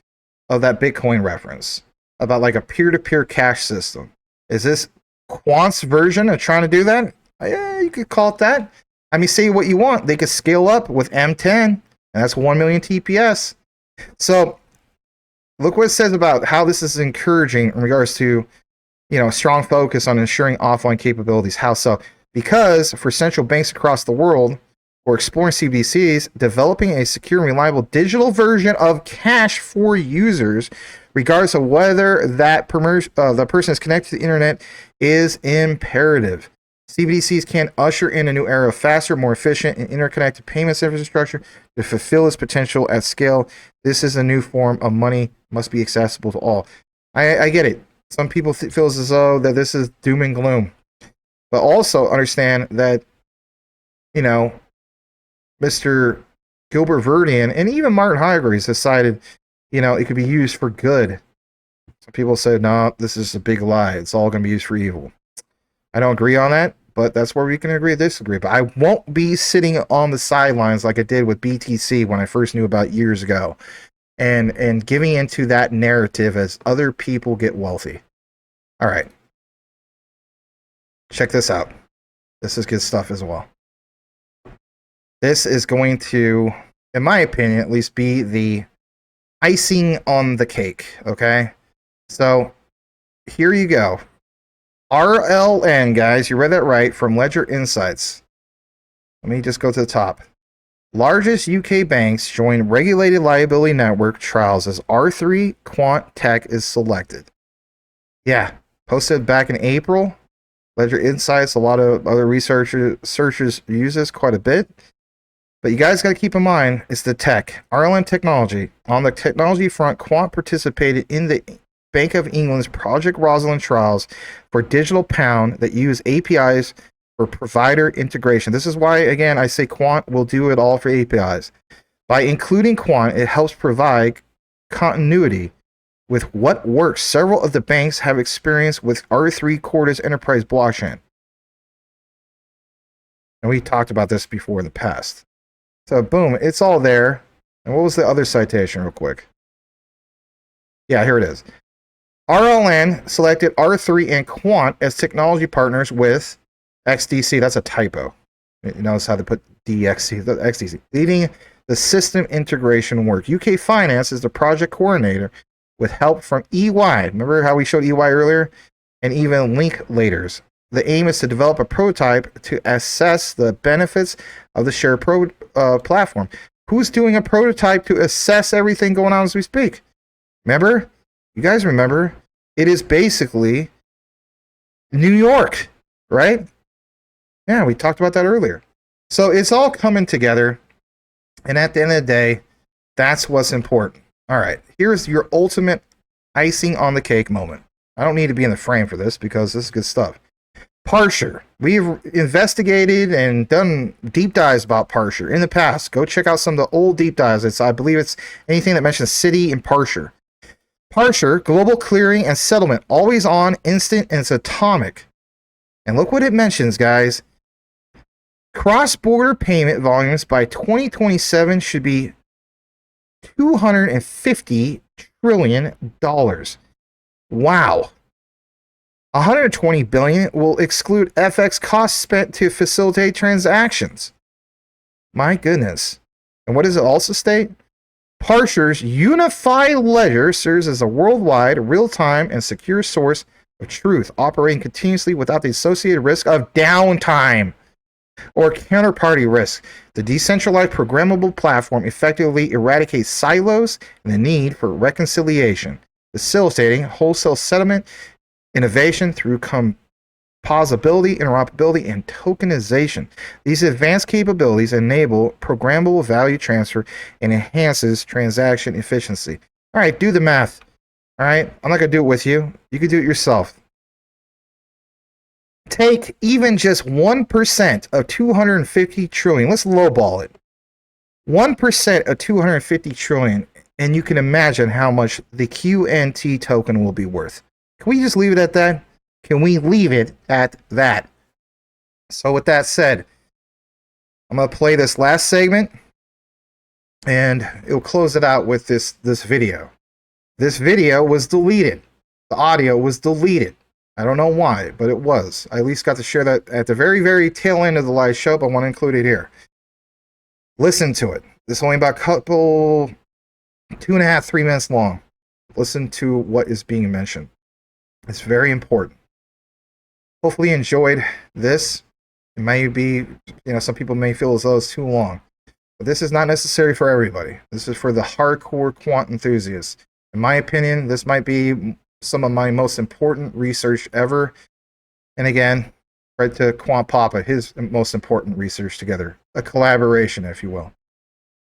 of that Bitcoin reference about like a peer-to-peer cash system. Is this Quant's version of trying to do that? Yeah, you could call it that. I mean, say what you want. They could scale up with M10, and that's 1 million TPS. So, look what it says about how this is encouraging in regards to, strong focus on ensuring offline capabilities. How so? Because for central banks across the world, or exploring CBDCs, developing a secure and reliable digital version of cash for users, regardless of whether that the person is connected to the internet, is imperative. CBDCs can usher in a new era of faster, more efficient, and interconnected payments infrastructure to fulfill its potential at scale. This is a new form of money, must be accessible to all. I get it. Some people feel as though that this is doom and gloom. But also understand that, Mr. Gilbert Verdian and even Martin Heidegger has decided, it could be used for good. Some people said, no, this is a big lie. It's all going to be used for evil. I don't agree on that. But that's where we can agree to disagree. But I won't be sitting on the sidelines like I did with BTC when I first knew about years ago, and giving into that narrative as other people get wealthy. All right. Check this out. This is good stuff as well. This is going to, in my opinion, at least be the icing on the cake. Okay? So here you go. RLN, guys, you read that right, from Ledger Insights. Let me just go to the top. Largest UK banks join regulated liability network trials as R3 Quant Tech is selected. Yeah, posted back in April. Ledger Insights, a lot of other researchers use this quite a bit. But you guys got to keep in mind, it's the tech. RLN technology. On the technology front, Quant participated in the Bank of England's Project Rosalind trials for digital pound that use APIs for provider integration. This is why, again, I say Quant will do it all for APIs. By including Quant, it helps provide continuity with what works. Several of the banks have experience with R3 Corda's enterprise blockchain. And we talked about this before in the past. So, boom, it's all there. And what was the other citation, real quick? Yeah, here it is. RLN selected R3 and Quant as technology partners with XDC. That's a typo. You notice how they put XDC. Leading the system integration work. UK Finance is the project coordinator with help from EY. Remember how we showed EY earlier? And even Linklaters. The aim is to develop a prototype to assess the benefits of the shared platform. Who's doing a prototype to assess everything going on as we speak? Remember? You guys remember? It is basically New York, right? Yeah, we talked about that earlier. So it's all coming together. And at the end of the day, that's what's important. All right, here's your ultimate icing on the cake moment. I don't need to be in the frame for this because this is good stuff. Parser. We've investigated and done deep dives about Parser in the past. Go check out some of the old deep dives. I believe it's anything that mentions City and Parser. Parser, global clearing and settlement, always on, instant, and it's atomic. And look what it mentions, guys. Cross-border payment volumes by 2027 should be $250 trillion. Wow. 120 billion will exclude FX costs spent to facilitate transactions. My goodness. And what does it also state? Parser's unified ledger serves as a worldwide, real-time, and secure source of truth, operating continuously without the associated risk of downtime or counterparty risk. The decentralized programmable platform effectively eradicates silos and the need for reconciliation, facilitating wholesale settlement, innovation through composability, interoperability, and tokenization. These advanced capabilities enable programmable value transfer and enhances transaction efficiency. All right, do the math. All right, I'm not going to do it with you. You can do it yourself. Take even just 1% of 250 trillion. Let's lowball it. 1% of 250 trillion, and you can imagine how much the QNT token will be worth. Can we just leave it at that? Can we leave it at that? So with that said, I'm going to play this last segment, and it'll close it out with this video. This video was deleted. The audio was deleted. I don't know why, but it was. I at least got to share that at the very, very tail end of the live show, but I want to include it here. Listen to it. This is only about a couple, 2.5, 3 minutes long. Listen to what is being mentioned. It's very important. Hopefully you enjoyed this. It may be, some people may feel as though it's too long. But this is not necessary for everybody. This is for the hardcore quant enthusiasts. In my opinion, this might be some of my most important research ever. And again, right to Quant Papa, his most important research together. A collaboration, if you will.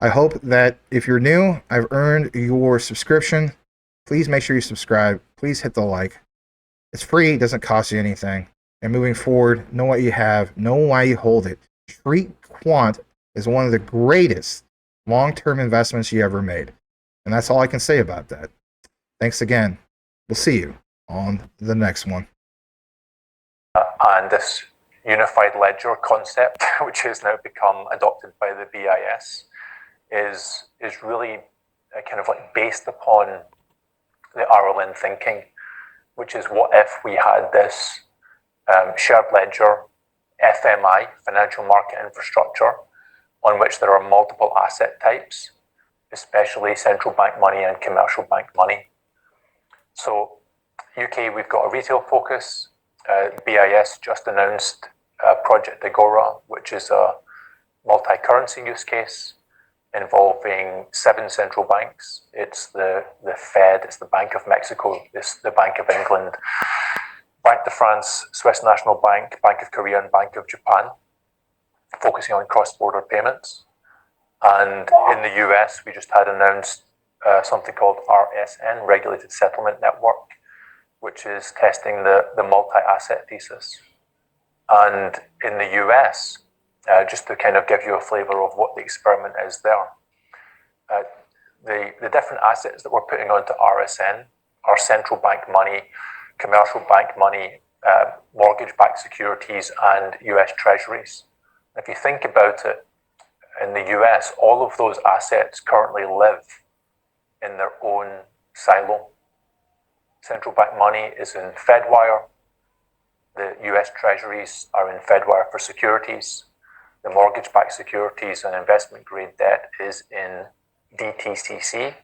I hope that if you're new, I've earned your subscription. Please make sure you subscribe. Please hit the like. It's free. It doesn't cost you anything. And moving forward, know what you have. Know why you hold it. Treat Quant as one of the greatest long-term investments you ever made. And that's all I can say about that. Thanks again. We'll see you on the next one. And this unified ledger concept, which has now become adopted by the BIS, is really kind of like based upon the RLN thinking, which is what if we had this shared ledger, FMI, financial market infrastructure, on which there are multiple asset types, especially central bank money and commercial bank money. So UK, we've got a retail focus. BIS just announced Project Agora, which is a multi-currency use case involving 7 central banks. It's the Fed, it's the Bank of Mexico, it's the Bank of England, Banque de France, Swiss National Bank, Bank of Korea, and Bank of Japan, focusing on cross-border payments. And in the US, we just had announced something called RSN, Regulated Settlement Network, which is testing the multi-asset thesis. And in the US, just to kind of give you a flavor of what the experiment is there, the different assets that we're putting onto RSN are central bank money, commercial bank money, mortgage-backed securities, and US treasuries. If you think about it, in the US, all of those assets currently live in their own silo. Central bank money is in Fedwire. The US treasuries are in Fedwire for securities. The mortgage-backed securities and investment-grade debt is in DTCC,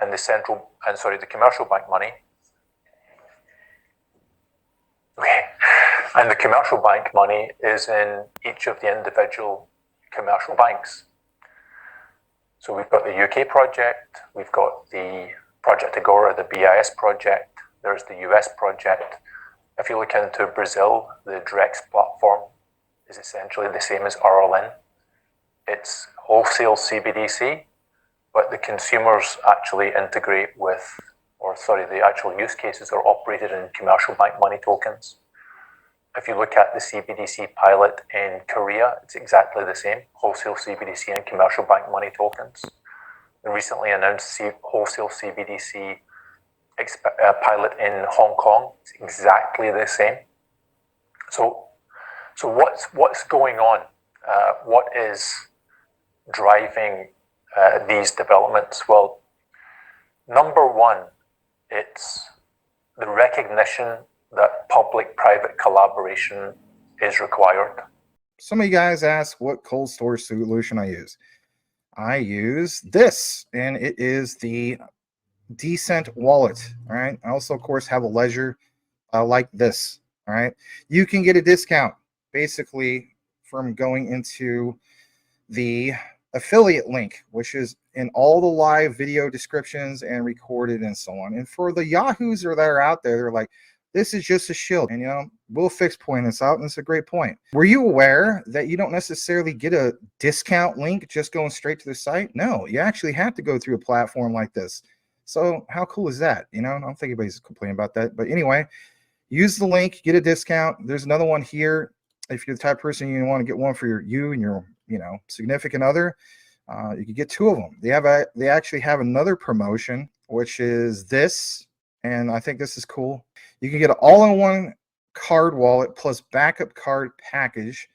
and the commercial bank money. Okay, and the commercial bank money is in each of the individual commercial banks. So we've got the UK project, we've got the Project Agora, the BIS project, there's the US project. If you look into Brazil, the Drex platform is essentially the same as RLN. It's wholesale CBDC, but the consumers actually integrate with the actual use cases are operated in commercial bank money tokens. If you look at the CBDC pilot in Korea, it's exactly the same, wholesale CBDC and commercial bank money tokens. The recently announced wholesale CBDC pilot in Hong Kong, it's exactly the same. So what's going on? What is driving these developments? Well, number one, it's the recognition that public-private collaboration is required. Some of you guys ask what cold storage solution I use. I use this, and it is the Decent wallet. All right. I also, of course, have a ledger like this. All right. You can get a discount basically from going into the affiliate link, which is in all the live video descriptions and recorded and so on. And for the yahoos that are out there, they're like, this is just a shield. And, you know, we'll point this out. And it's a great point. Were you aware that you don't necessarily get a discount link just going straight to the site? No, you actually have to go through a platform like this. So how cool is that? You know, I don't think anybody's complaining about that. But anyway, use the link, get a discount. There's another one here. If you're the type of person you want to get one for you and your, you know, significant other, you can get two of them. They actually have another promotion, which is this. And I think this is cool. You can get an all-in-one card wallet plus backup card package.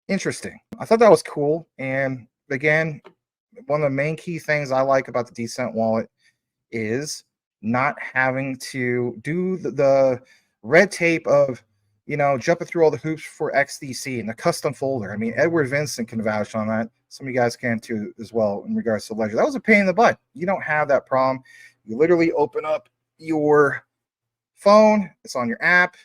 Interesting. I thought that was cool. And again, one of the main key things I like about the Decent wallet is not having to do the red tape of, you know, jumping through all the hoops for XDC and the custom folder. I mean, Edward Vincent can vouch on that. Some of you guys can too as well in regards to Ledger. That was a pain in the butt. You don't have that problem. You literally open up your phone, it's on your app,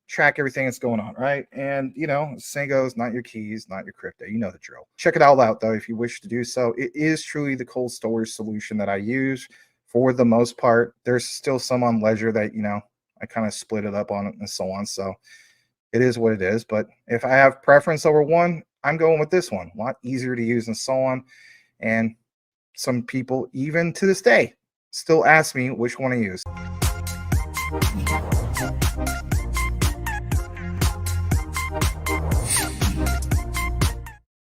track everything that's going on, right? And, you know, the saying goes, not your keys, not your crypto. You know the drill. Check it all out, though, if you wish to do so. It is truly the cold storage solution that I use for the most part. There's still some on Ledger that, you know, I kind of split it up on it and so on. So it is what it is. But if I have preference over one, I'm going with this one. A lot easier to use and so on. And some people, even to this day, still ask me which one to use.